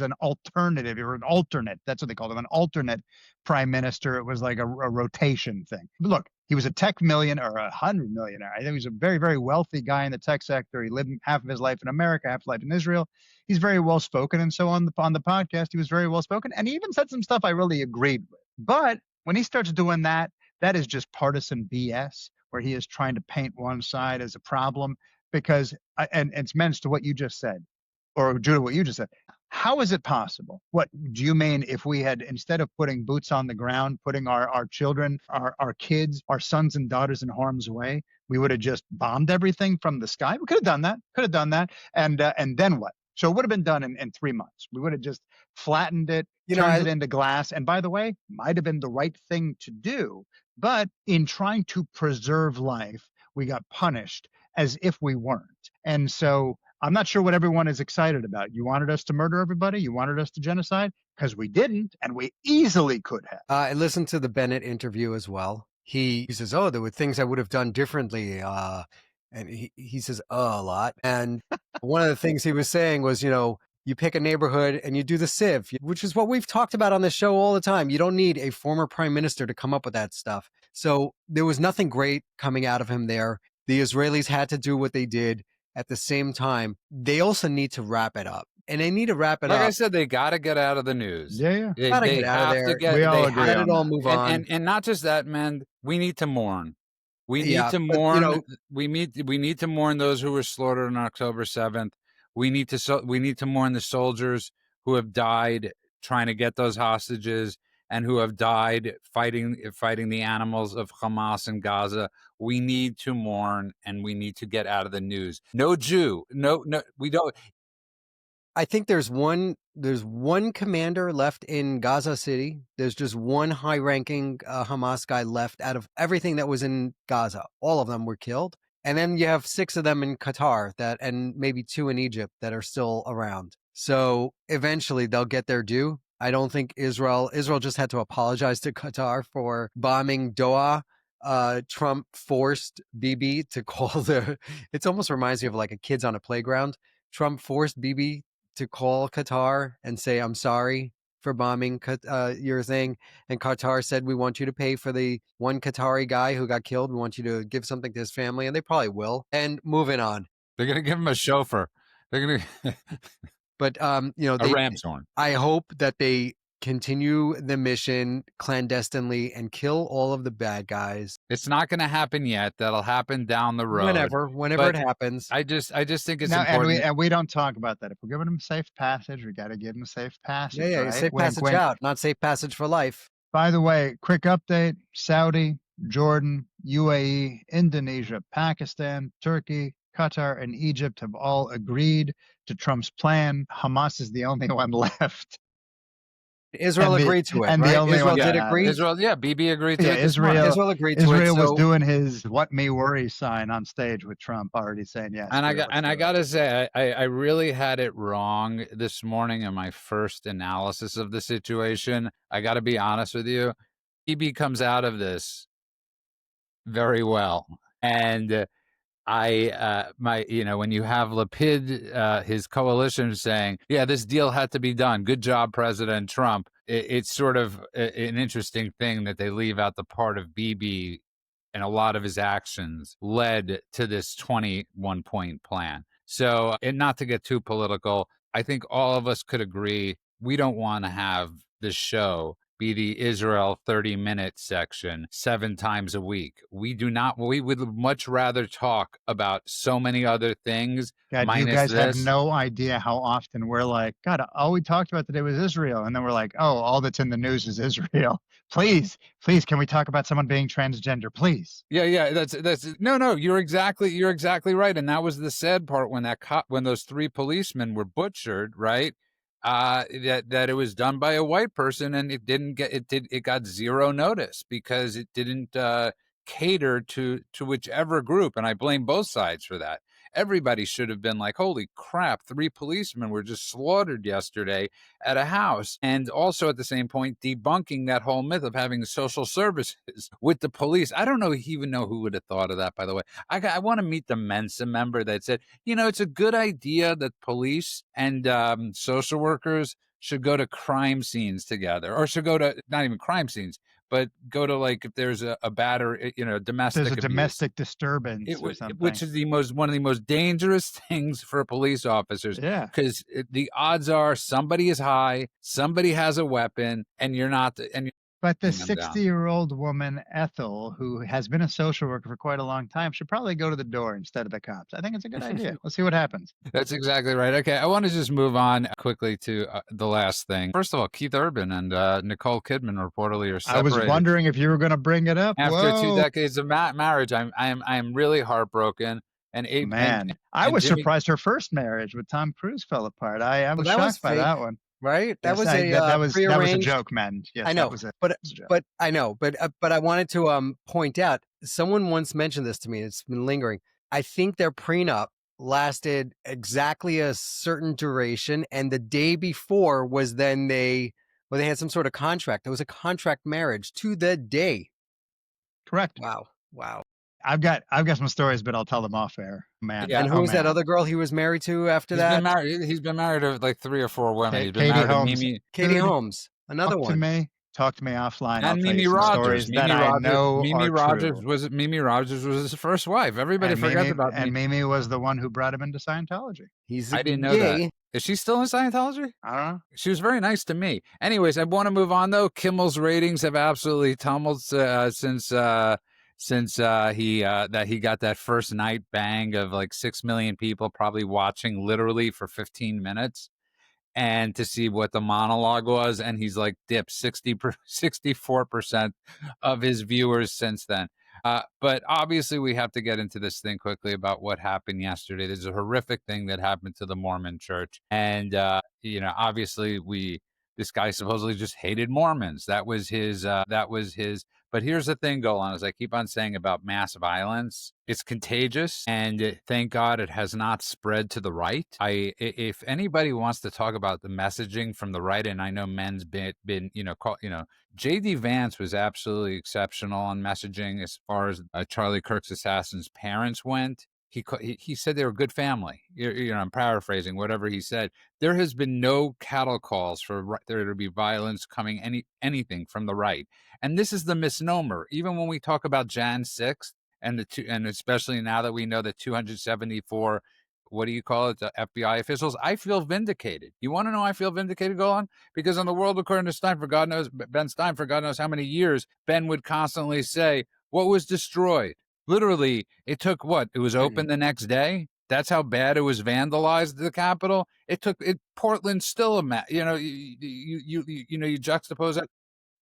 an alternative, or an alternate. That's what they called him, an alternate prime minister. It was like a rotation thing. But look, he was a tech millionaire, or 100 millionaire. I think he was a very, very wealthy guy in the tech sector. He lived half of his life in America, half of his life in Israel. He's very well spoken, and so on the podcast, he was very well spoken, and he even said some stuff I really agreed with. But when he starts doing that, that is just partisan BS, where he is trying to paint one side as a problem, because, and it's meant to what you just said, or Judah, what you just said. How is it possible? What do you mean if we had, instead of putting boots on the ground, putting our children, our kids, our sons and daughters in harm's way, we would have just bombed everything from the sky? We could have done that. And then what? So it would have been done in 3 months. We would have just flattened it, turned it into glass. And by the way, might have been the right thing to do. But in trying to preserve life, we got punished as if we weren't. And so I'm not sure what everyone is excited about. You wanted us to murder everybody? You wanted us to genocide? Because we didn't, and we easily could have. I listened to the Bennett interview as well. He says, oh, there were things I would have done differently. And he says, a lot. And one of the things he was saying was, you pick a neighborhood and you do the sieve, which is what we've talked about on the show all the time. You don't need a former prime minister to come up with that stuff. So there was nothing great coming out of him there. The Israelis had to do what they did. At the same time, they also need to wrap it up. And they need to wrap it up. Like I said, they got to get out of the news. Yeah. They get out of there. We all agree on all that. move on. And not just that, man. We need to mourn. We need to but, mourn. We need to mourn those who were slaughtered on October 7th. We need to mourn the soldiers who have died trying to get those hostages, and who have died fighting the animals of Hamas in Gaza. We need to mourn, and we need to get out of the news. No Jew. No, we don't. I think there's one commander left in Gaza City. There's just one high-ranking Hamas guy left out of everything that was in Gaza. All of them were killed. And then you have 6 of them in Qatar, and maybe 2 in Egypt that are still around. So eventually they'll get their due. I don't think Israel just had to apologize to Qatar for bombing Doha. Trump forced Bibi to call it almost reminds me of like a kids on a playground. Trump forced Bibi to call Qatar and say, I'm sorry for bombing your thing. And Qatar said, we want you to pay for the one Qatari guy who got killed. We want you to give something to his family. And they probably will. And moving on. They're going to give him a chauffeur. They're going to But a ram's horn. I hope that they continue the mission clandestinely and kill all of the bad guys. It's not going to happen yet. That'll happen down the road. Whenever it happens. I just think it's No, important. and we don't talk about that. If we're giving them safe passage, we got to give them safe passage. Yeah, right? safe Wink, passage wink. out, not safe passage for life. By the way, quick update: Saudi, Jordan, UAE, Indonesia, Pakistan, Turkey, Qatar, and Egypt have all agreed to Trump's plan. Hamas is the only one left. Israel agreed to it, and right? the only Israel one did that agree. Israel, yeah, Bibi agreed to it. Israel agreed to it. Israel was doing his "What Me Worry" sign on stage with Trump, already saying yes. And I gotta say, I really had it wrong this morning in my first analysis of the situation. I gotta be honest with you. Bibi comes out of this very well, and when you have Lapid, his coalition saying, yeah, this deal had to be done. Good job, President Trump. It's sort of an interesting thing that they leave out the part of Bibi, and a lot of his actions led to this 21-point plan. So, and not to get too political, I think all of us could agree we don't want to have this show be the Israel 30-minute section 7 times a week. We would much rather talk about so many other things. God, you guys have no idea how often we're like, God, all we talked about today was Israel. And then we're like, oh, all that's in the news is Israel. Please, can we talk about someone being transgender, please? Yeah. That's no, you're exactly right. And that was the sad part when those 3 policemen were butchered, right? That it was done by a white person, and it got zero notice because it didn't cater to whichever group, and I blame both sides for that. Everybody should have been like, holy crap, 3 policemen were just slaughtered yesterday at a house. And also at the same point, debunking that whole myth of having social services with the police. I don't even know who would have thought of that, by the way. I want to meet the Mensa member that said, it's a good idea that police and social workers should go to crime scenes together, or should go to not even crime scenes, but go to, like, if there's a battery, domestic there's a abuse, domestic disturbance or something, which is one of the most dangerous things for police officers. Yeah, because the odds are somebody is high, somebody has a weapon, and you're not. But the 60-year-old woman, Ethel, who has been a social worker for quite a long time, should probably go to the door instead of the cops. I think it's a good idea. Let's see what happens. That's exactly right. Okay, I want to just move on quickly to the last thing. First of all, Keith Urban and Nicole Kidman reportedly are separated. I was wondering if you were going to bring it up. After 2 decades of marriage, I am really heartbroken. I was surprised her first marriage with Tom Cruise fell apart. I was shocked by that one. Right? That was that was a joke, man. Yes, I know, that was but I know, but I wanted to point out, someone once mentioned this to me. It's been lingering. I think their prenup lasted exactly a certain duration, and the day before was then they had some sort of contract. There was a contract marriage to the day. Correct. Wow. I've got some stories, but I'll tell them off air, man. Yeah. And who was that other girl he was married to after that? He's been married to like 3 or 4 women. He's been Katie married Holmes. to Mimi. Katie Holmes, another one. Talk to me offline. And Mimi Rogers. Mimi Rogers was his first wife. Everybody forgets about Mimi. And Mimi was the one who brought him into Scientology. I didn't know that. Is she still in Scientology? I don't know. She was very nice to me. Anyways, I want to move on, though. Kimmel's ratings have absolutely tumbled since he got that first night bang of like 6 million people probably watching literally for 15 minutes, and to see what the monologue was, and he's like dipped 64% of his viewers since then. But obviously we have to get into this thing quickly about what happened yesterday. There's a horrific thing that happened to the Mormon church, and obviously this guy supposedly just hated Mormons. That was his But here's the thing, Golan, as I keep on saying about mass violence, it's contagious, and thank God it has not spread to the right. If anybody wants to talk about the messaging from the right, and I know men's been J.D. Vance was absolutely exceptional on messaging as far as Charlie Kirk's assassin's parents went. He said they were a good family. I'm paraphrasing whatever he said. There has been no cattle calls for there to be violence coming anything from the right. And this is the misnomer. Even when we talk about Jan 6th and especially now that we know that 274, what do you call it, the FBI officials, I feel vindicated. You want to know I feel vindicated, go on? Because on the world according to Stein, Ben Stein, for God knows how many years, Ben would constantly say, what was destroyed? Literally, it took what? It was open the next day? That's how bad it was vandalized, the Capitol. Portland's still you juxtapose that.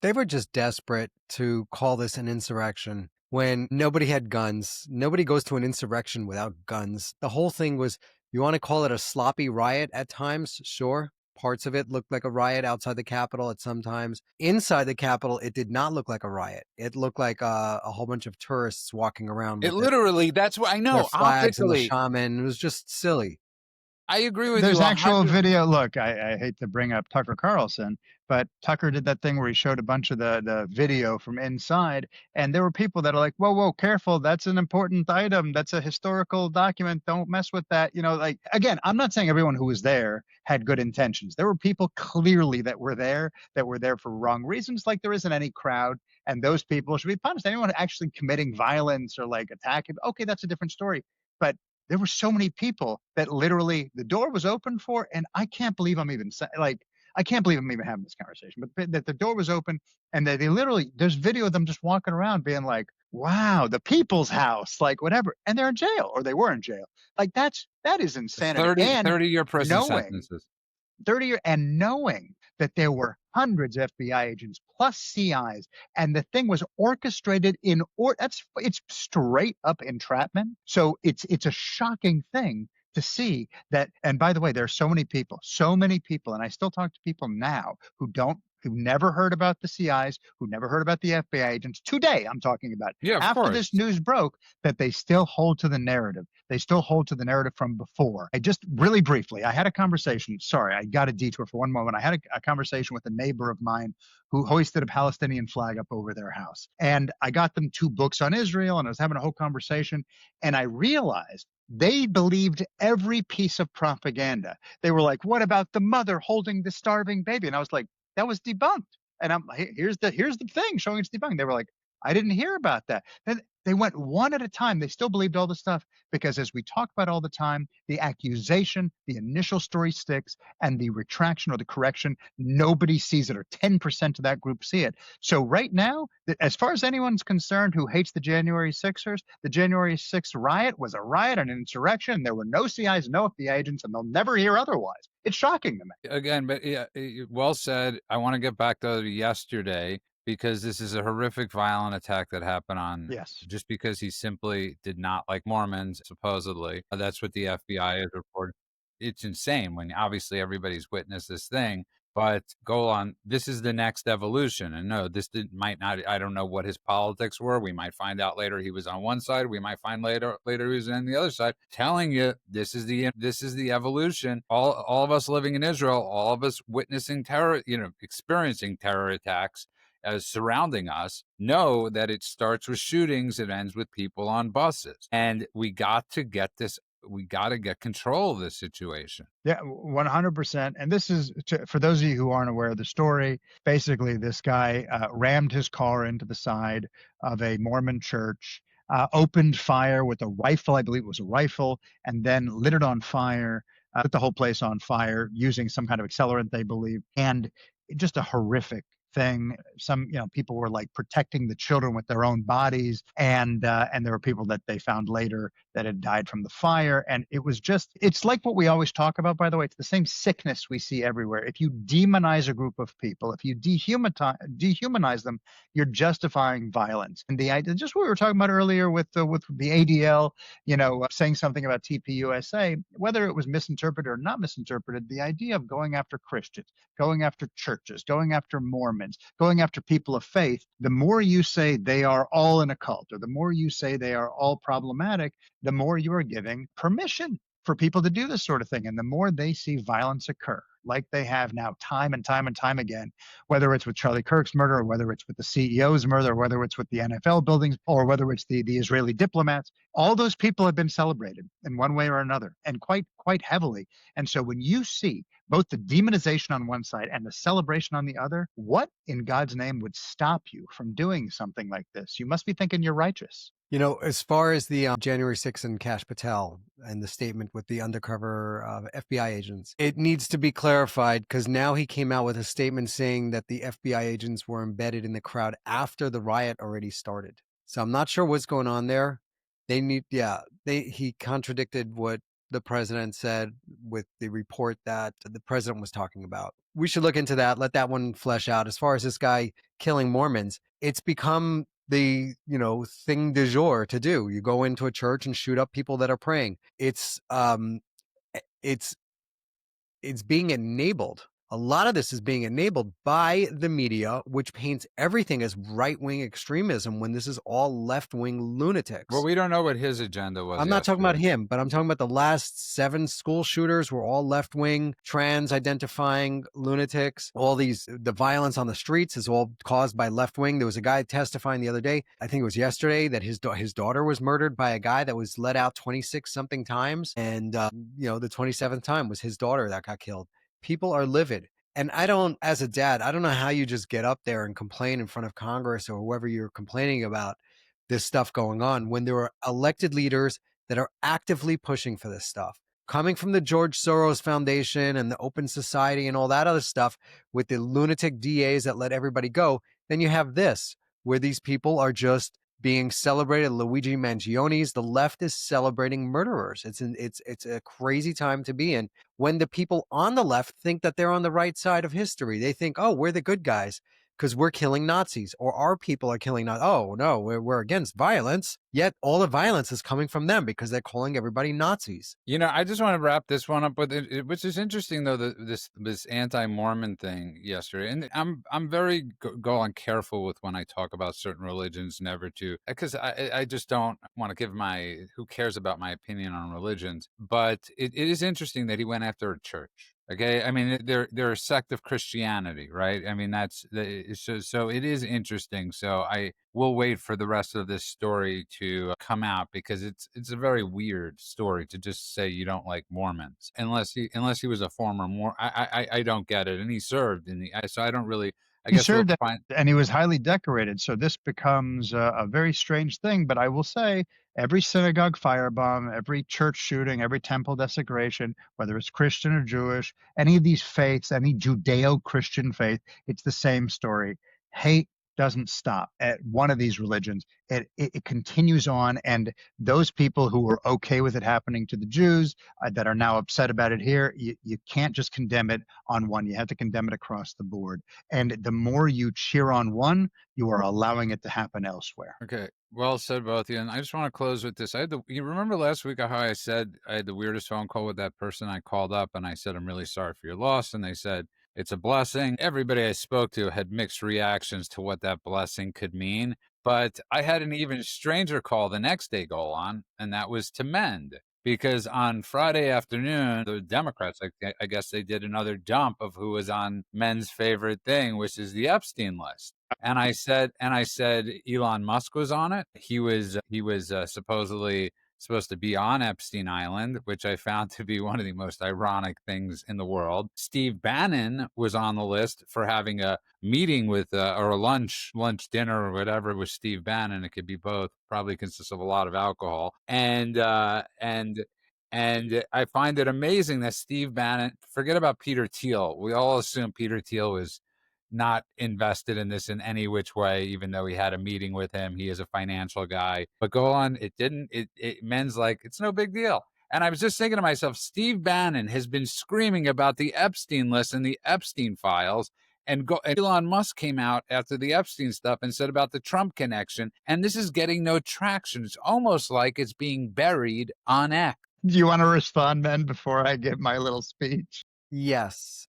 They were just desperate to call this an insurrection when nobody had guns. Nobody goes to an insurrection without guns. The whole thing was, you want to call it a sloppy riot at times? Sure. Parts of it looked like a riot outside the Capitol at some times. Inside the Capitol, it did not look like a riot. It looked like a whole bunch of tourists walking around with that's what I their know. flags and the Optically, shaman. It was just silly. I agree with There's you. actual video. Look, I hate to bring up Tucker Carlson, but Tucker did that thing where he showed a bunch of the video from inside, and there were people that are like, whoa, whoa, careful. That's an important item. That's a historical document. Don't mess with that. Like, again, I'm not saying everyone who was there had good intentions. There were people clearly that were there for wrong reasons, like there isn't any crowd, and those people should be punished. Anyone actually committing violence or like attacking, okay, that's a different story. But there were so many people that literally the door was open for, and I can't believe I'm even I can't believe I'm even having this conversation, but that the door was open and they literally, there's video of them just walking around being like, wow, the people's house, like whatever. And they're in jail, or they were in jail. Like that is insanity. 30-year prison Knowing sentences. 30 years, and knowing that there were hundreds of FBI agents plus CIs, and the thing was orchestrated it's straight up entrapment. So it's a shocking thing to see that. And by the way, there are so many people, and I still talk to people now who never heard about the CIs, who never heard about the FBI agents. Today, I'm talking about, Yeah, of after course. this news broke, that they still hold to the narrative. They still hold to the narrative from before. I just really briefly, I had a conversation. Sorry, I got a detour for one moment. I had a conversation with a neighbor of mine who hoisted a Palestinian flag up over their house. And I got them 2 books on Israel, and I was having a whole conversation. And I realized they believed every piece of propaganda. They were like, what about the mother holding the starving baby? And I was like, that was debunked. And here's the thing showing it's debunked. They were like, I didn't hear about that. Then they went one at a time. They still believed all the stuff because, as we talk about all the time, the accusation, the initial story sticks, and the retraction or the correction, nobody sees it, or 10% of that group see it. So right now, as far as anyone's concerned who hates the January 6ers, the January 6th riot was a riot, an insurrection. There were no CIs, no FBI agents, and they'll never hear otherwise. It's shocking to me. Again, but yeah, well said. I want to get back to yesterday, because this is a horrific, violent attack that happened on, Yes. just because he simply did not like Mormons, supposedly. That's what the FBI has reported. It's insane when obviously everybody's witnessed this thing. But go on, this is the next evolution. And no, might not, I don't know what his politics were. We might find out later he was on one side. We might find later he was on the other side. Telling you, this is the evolution. All of us living in Israel, all of us witnessing terror, experiencing terror attacks as surrounding us, know that it starts with shootings, it ends with people on buses. And we got to get control of this situation. Yeah, 100%. And this is, for those of you who aren't aware of the story, basically this guy rammed his car into the side of a Mormon church, opened fire with a rifle, I believe it was a rifle, and then lit it on fire, lit the whole place on fire using some kind of accelerant, they believe. And just a horrific thing. Some, people were like protecting the children with their own bodies, and there were people that they found later that had died from the fire. And it was just, it's like what we always talk about, by the way. It's the same sickness we see everywhere. If you demonize a group of people, if you dehumanize them, you're justifying violence. And the idea, just what we were talking about earlier with the ADL, saying something about TPUSA, whether it was misinterpreted or not misinterpreted, the idea of going after Christians, going after churches, going after Mormons, going after people of faith, the more you say they are all in a cult, or the more you say they are all problematic, the more you are giving permission for people to do this sort of thing. And the more they see violence occur, like they have now time and time and time again, whether it's with Charlie Kirk's murder, or whether it's with the CEO's murder, or whether it's with the NFL buildings, or whether it's the Israeli diplomats, all those people have been celebrated in one way or another, and quite heavily. And so when you see both the demonization on one side and the celebration on the other, what in God's name would stop you from doing something like this? You must be thinking you're righteous. As far as the January 6th and Kash Patel and the statement with the undercover FBI agents, it needs to be clarified, because now he came out with a statement saying that the FBI agents were embedded in the crowd after the riot already started. So I'm not sure what's going on there. He contradicted what the president said with the report that the president was talking about. We should look into that, let that one flesh out. As far as this guy killing Mormons, it's become the thing du jour to do. You go into a church and shoot up people that are praying. It's being enabled. A lot of this is being enabled by the media, which paints everything as right-wing extremism when this is all left-wing lunatics. Well, we don't know what his agenda was. I'm not talking about him, but I'm talking about the last 7 school shooters were all left-wing, trans-identifying lunatics. The violence on the streets is all caused by left-wing. There was a guy testifying the other day, I think it was yesterday, that his daughter was murdered by a guy that was let out 26-something times. And, the 27th time was his daughter that got killed. People are livid. And as a dad, I don't know how you just get up there and complain in front of Congress or whoever you're complaining about this stuff going on when there are elected leaders that are actively pushing for this stuff. Coming from the George Soros Foundation and the Open Society and all that other stuff with the lunatic DAs that let everybody go, then you have this, where these people are just being celebrated. Luigi Mangioni's, the left is celebrating murderers. It's a crazy time to be in when the people on the left think that they're on the right side of history. They think, oh, we're the good guys because we're killing Nazis, or our people are killing Nazis. Oh, no, we're against violence. Yet all the violence is coming from them because they're calling everybody Nazis. I just want to wrap this one up with it, which is interesting, though, this anti-Mormon thing yesterday. And I'm very going careful with when I talk about certain religions, never to, because I just don't want to give who cares about my opinion on religions. But it is interesting that he went after a church. Okay, I mean, they're a sect of Christianity, right? I mean, so it is interesting. So I will wait for the rest of this story to come out, because it's a very weird story to just say you don't like Mormons unless he was a former Mormon. I don't get it, and he served so I don't really. I guess he served, and he was highly decorated. So this becomes a very strange thing. But I will say, every synagogue firebomb, every church shooting, every temple desecration, whether it's Christian or Jewish, any of these faiths, any Judeo-Christian faith, it's the same story. Hate doesn't stop at one of these religions. It continues on, and those people who were okay with it happening to the Jews that are now upset about it here, you can't just condemn it on one. You have to condemn it across the board. And the more you cheer on one, you are allowing it to happen elsewhere. Okay. Well said, both of you. And I just want to close with this. You remember last week how I said I had the weirdest phone call with that person? I called up and I said, I'm really sorry for your loss. And they said, it's a blessing. Everybody I spoke to had mixed reactions to what that blessing could mean. But I had an even stranger call the next day go on, and that was to mend. Because on Friday afternoon, the Democrats, I guess they did another dump of who was on men's favorite thing, which is the Epstein list. And I said, Elon Musk was on it. He was supposedly supposed to be on Epstein Island, which I found to be one of the most ironic things in the world. Steve Bannon was on the list for having a meeting with or a lunch, dinner, or whatever with Steve Bannon. It could be both. Probably consists of a lot of alcohol. And I find it amazing that Steve Bannon. Forget about Peter Thiel. We all assume Peter Thiel was not invested in this in any which way, even though he had a meeting with him. He is a financial guy. But go on, it didn't. Men's like, it's no big deal. And I was just thinking to myself, Steve Bannon has been screaming about the Epstein list and the Epstein files. And Elon Musk came out after the Epstein stuff and said about the Trump connection. And this is getting no traction. It's almost like it's being buried on X. Do you want to respond, Ben, before I give my little speech? Yes.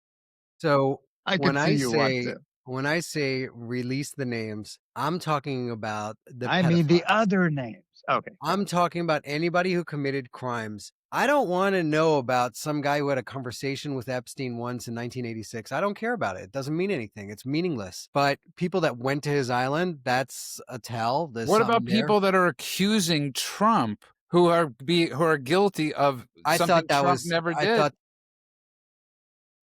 So I can see you want to. when I say release the names, I'm talking about the I mean the pedophiles. other names. Okay. I'm talking about anybody who committed crimes. I don't want to know about some guy who had a conversation with Epstein once in 1986. I don't care about it. It doesn't mean anything. It's meaningless. But people that went to his island, that's a tell. There's What about something there. people that are accusing Trump who are guilty of I something thought that Trump was never I did? thought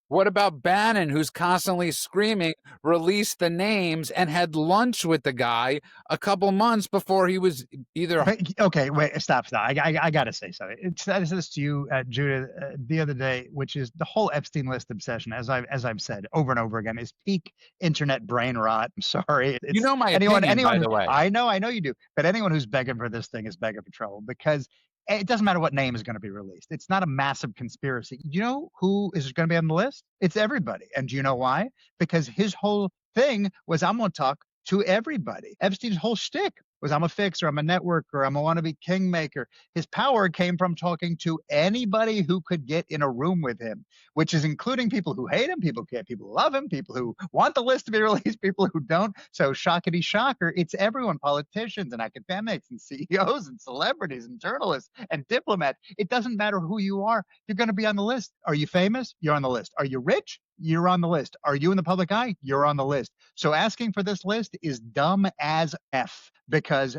What about Bannon, who's constantly screaming, release the names, and had lunch with the guy a couple months before he was either. Okay, wait, stop. I got to say something. I said this to you, Judith, the other day, which is the whole Epstein list obsession, as I've said over and over again, is peak internet brain rot. I'm sorry. You know my opinion, by the way. I know you do. But anyone who's begging for this thing is begging for trouble, because it doesn't matter what name is going to be released. It's not a massive conspiracy. You know who is going to be on the list? It's everybody. And do you know why? Because his whole thing was, I'm going to talk to everybody. Epstein's whole shtick was, I'm a fixer, I'm a networker, I'm a wannabe kingmaker. His power came from talking to anybody who could get in a room with him, which is including people who hate him, people who love him, people who want the list to be released, people who don't. So shockety shocker, it's everyone, politicians and academics and CEOs and celebrities and journalists and diplomats. It doesn't matter who you are, you're going to be on the list. Are you famous? You're on the list. Are you rich? You're on the list. Are you in the public eye? You're on the list. So asking for this list is dumb as F, because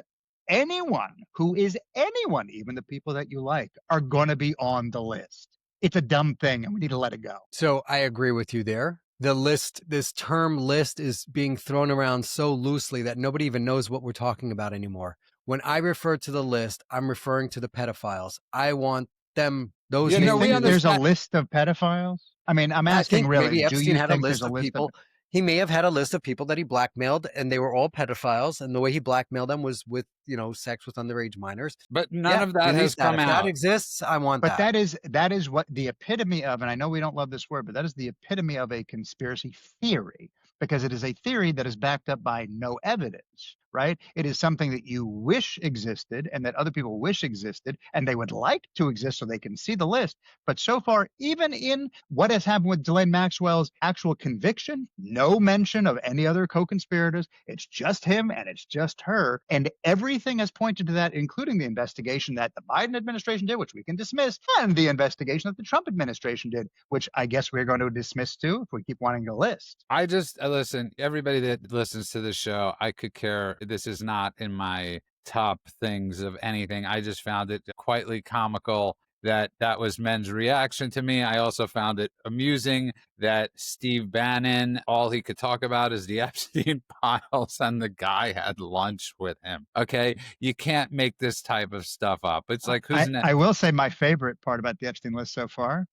anyone who is anyone, even the people that you like, are going to be on the list. It's a dumb thing and we need to let it go. So I agree with you there. The list, this term list, is being thrown around so loosely that nobody even knows what we're talking about anymore. When I refer to the list, I'm referring to the pedophiles. I want them, those Yeah, Do you no, we think there's a understand. list of pedophiles? I mean, I'm I asking think really, maybe do Epstein you had a think there's list a of list people. He may have had a list of people that he blackmailed, and they were all pedophiles. And the way he blackmailed them was with, sex with underage minors. But none Yeah, of that has Release that. come If that out. exists, I want But that. that is what the epitome of, and I know we don't love this word, but that is the epitome of a conspiracy theory, because it is a theory that is backed up by no evidence, right? It is something that you wish existed and that other people wish existed, and they would like to exist so they can see the list. But so far, even in what has happened with Ghislaine Maxwell's actual conviction, no mention of any other co-conspirators. It's just him and it's just her. And everything has pointed to that, including the investigation that the Biden administration did, which we can dismiss, and the investigation that the Trump administration did, which I guess we're going to dismiss too if we keep wanting to list. I just listen, everybody that listens to the show, I could care. This is not in my top things of anything. I just found it quietly comical that was men's reaction to me. I also found it amusing that Steve Bannon, all he could talk about is the Epstein files, and the guy had lunch with him. Okay, you can't make this type of stuff up. It's like, who's next? I will say my favorite part about the Epstein list so far,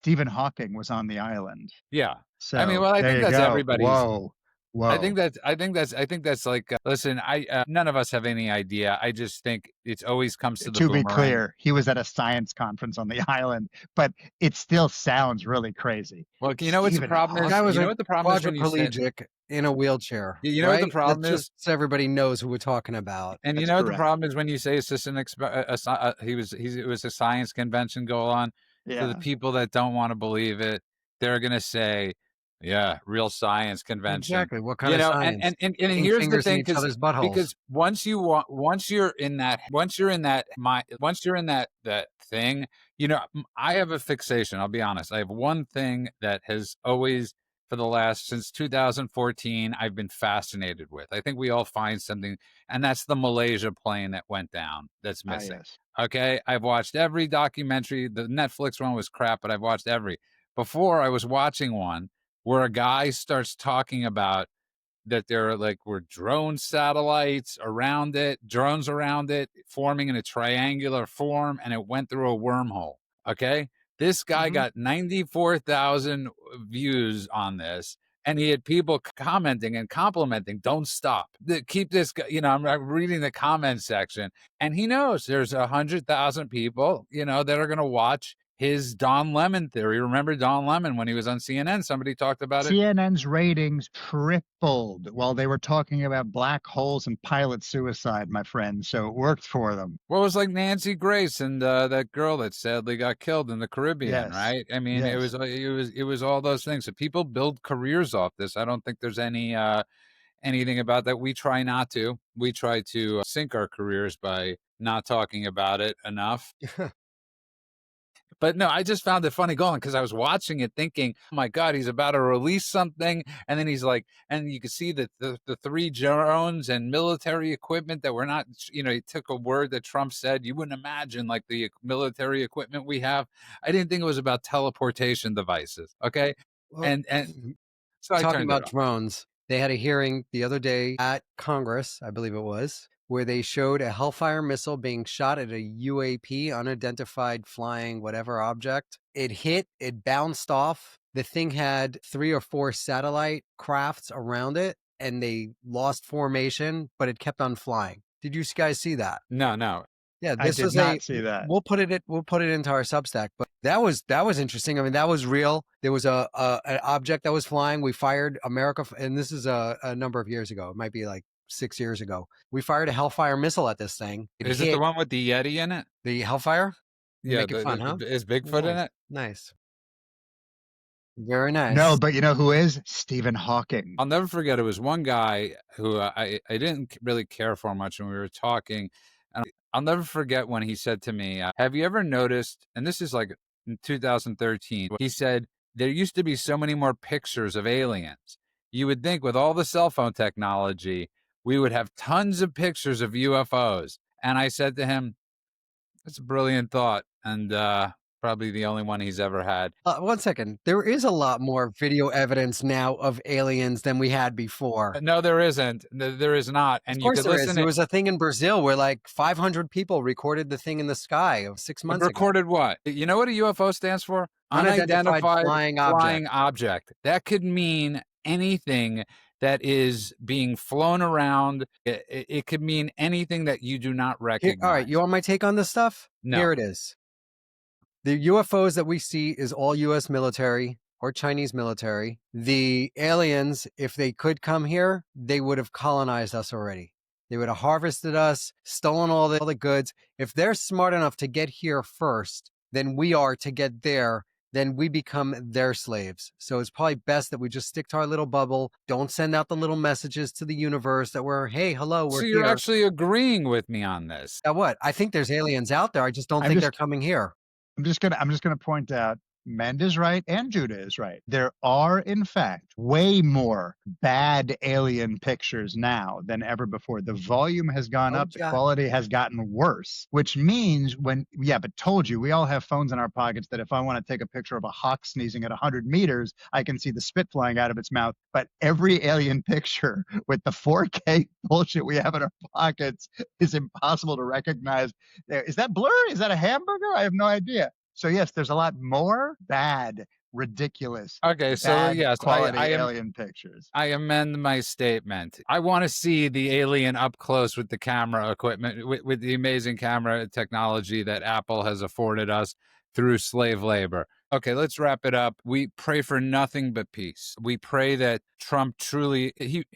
Stephen Hawking was on the island. Yeah. So I mean, well, I there think you that's go. everybody's. Whoa. I think that's like, listen, none of us have any idea. I just think it always comes to the To be boomerang. clear, he was at a science conference on the island, but it still sounds really crazy. Well, you know what the Stephen problem The is? guy was You know a what the problem is when you say, quadriplegic in a wheelchair. You know what the right? problem That's is? just so everybody knows who we're talking about. and you That's know what the correct. problem is when you say it's just it was a science convention go on. For the Yeah. people that don't want to believe it, they're gonna say, yeah, real science convention. Exactly. What kind of And science? and Sticking here's the fingers in thing, each other's buttholes. because once you're in that thing, I have a fixation. I'll be honest. I have one thing that has always, for the last, since 2014, I've been fascinated with. I think we all find something, and that's the Malaysia plane that went down that's missing. Yes. Okay, I've watched every documentary. The Netflix one was crap, but I've watched every. Before, I was watching one where a guy starts talking about that there were drone satellites around it, drones around it, forming in a triangular form, and it went through a wormhole. Okay, this guy got 94,000 views on this. And he had people commenting and complimenting, don't stop. Keep this, I'm reading the comment section, and he knows there's 100,000 people, that are going to watch his Don Lemon theory. Remember Don Lemon when he was on CNN? Somebody talked about it. CNN's ratings tripled while they were talking about black holes and pilot suicide, my friend. So it worked for them. Well, it was like Nancy Grace and that girl that sadly got killed in the Caribbean, Yes. right? I mean, it Yes. was all those things. So people build careers off this. I don't think there's anything about that. We try not to. We try to sink our careers by not talking about it enough. But no, I just found it funny going because I was watching it thinking, oh my God, he's about to release something. And then he's like, and you can see that the three drones and military equipment that we're not, he took a word that Trump said. You wouldn't imagine like the military equipment we have. I didn't think it was about teleportation devices. Okay. Well, And so I talking turned it about off. drones, they had a hearing the other day at Congress, I believe it was, where they showed a Hellfire missile being shot at a UAP, unidentified flying whatever object. It hit, it bounced off. The thing had 3 or 4 satellite crafts around it, and they lost formation, but it kept on flying. Did you guys see that? No. Yeah, I this did was not see that. We'll put it into our Substack, but that was interesting. I mean, that was real. There was an object that was flying. We fired America, and this is a number of years ago. It might be like 6 years ago. We fired a Hellfire missile at this thing. Is it the one with the Yeti in it? The Hellfire? Yeah. Make it fun, huh? Is Bigfoot in it? Nice. Very nice. No, but you know who is? Stephen Hawking. I'll never forget. It was one guy who I didn't really care for much when we were talking. And I'll never forget when he said to me, have you ever noticed, and this is like in 2013, he said, there used to be so many more pictures of aliens. You would think with all the cell phone technology, we would have tons of pictures of UFOs. And I said to him, that's a brilliant thought. And probably the only one he's ever had. 1 second. There is a lot more video evidence now of aliens than we had before. No, there isn't. There is not. And Of you course could there listen. is. There was a thing in Brazil where like 500 people recorded the thing in the sky of 6 months ago. Recorded what? You know what a UFO stands for? Unidentified flying object. That could mean anything that is being flown around. It could mean anything that you do not recognize. All right, you want my take on this stuff? No. Here it is. The UFOs that we see is all U.S. military or Chinese military. The aliens, if they could come here, they would have colonized us already. They would have harvested us, stolen all the goods. If they're smart enough to get here first than we are to get there, then we become their slaves. So it's probably best that we just stick to our little bubble. Don't send out the little messages to the universe that we're, hey, hello, we're So here. you're actually agreeing with me on this. What? I think there's aliens out there. I just don't think they're coming here. I'm just gonna point out, Mend is right and Judah is right. There are, in fact, way more bad alien pictures now than ever before. The volume has gone up. God. The quality has gotten worse, which means but told you, we all have phones in our pockets that if I want to take a picture of a hawk sneezing at 100 meters, I can see the spit flying out of its mouth. But every alien picture with the 4K bullshit we have in our pockets is impossible to recognize. Is that blur? Is that a hamburger? I have no idea. So yes, there's a lot more bad, ridiculous, okay, so bad yes, quality alien pictures. I amend my statement. I want to see the alien up close with the camera equipment, with the amazing camera technology that Apple has afforded us through slave labor. Okay, let's wrap it up. We pray for nothing but peace. We pray that Trump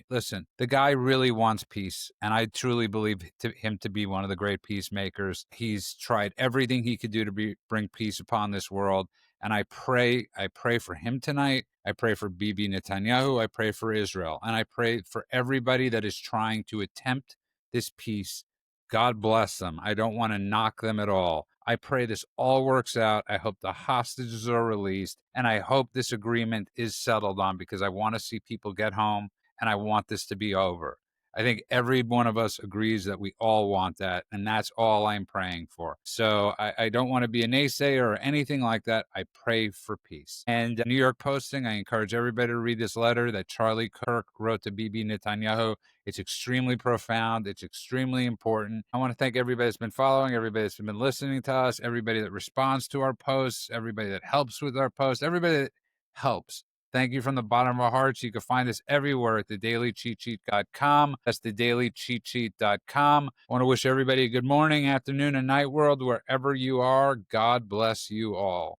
listen, the guy really wants peace, and I truly believe him to be one of the great peacemakers. He's tried everything he could do to bring peace upon this world, and I pray for him tonight. I pray for Bibi Netanyahu. I pray for Israel, and I pray for everybody that is trying to attempt this peace. God bless them. I don't want to knock them at all. I pray this all works out. I hope the hostages are released, and I hope this agreement is settled on because I want to see people get home, and I want this to be over. I think every one of us agrees that we all want that, and that's all I'm praying for. So I don't want to be a naysayer or anything like that. I pray for peace. And New York Posting, I encourage everybody to read this letter that Charlie Kirk wrote to Bibi Netanyahu. It's extremely profound. It's extremely important. I want to thank everybody that's been following, everybody that's been listening to us, everybody that responds to our posts, everybody that helps with our posts, everybody that helps. Thank you from the bottom of our hearts. You can find us everywhere at thedailycheatsheet.com. That's thedailycheatsheet.com. I want to wish everybody a good morning, afternoon, and night world, wherever you are. God bless you all.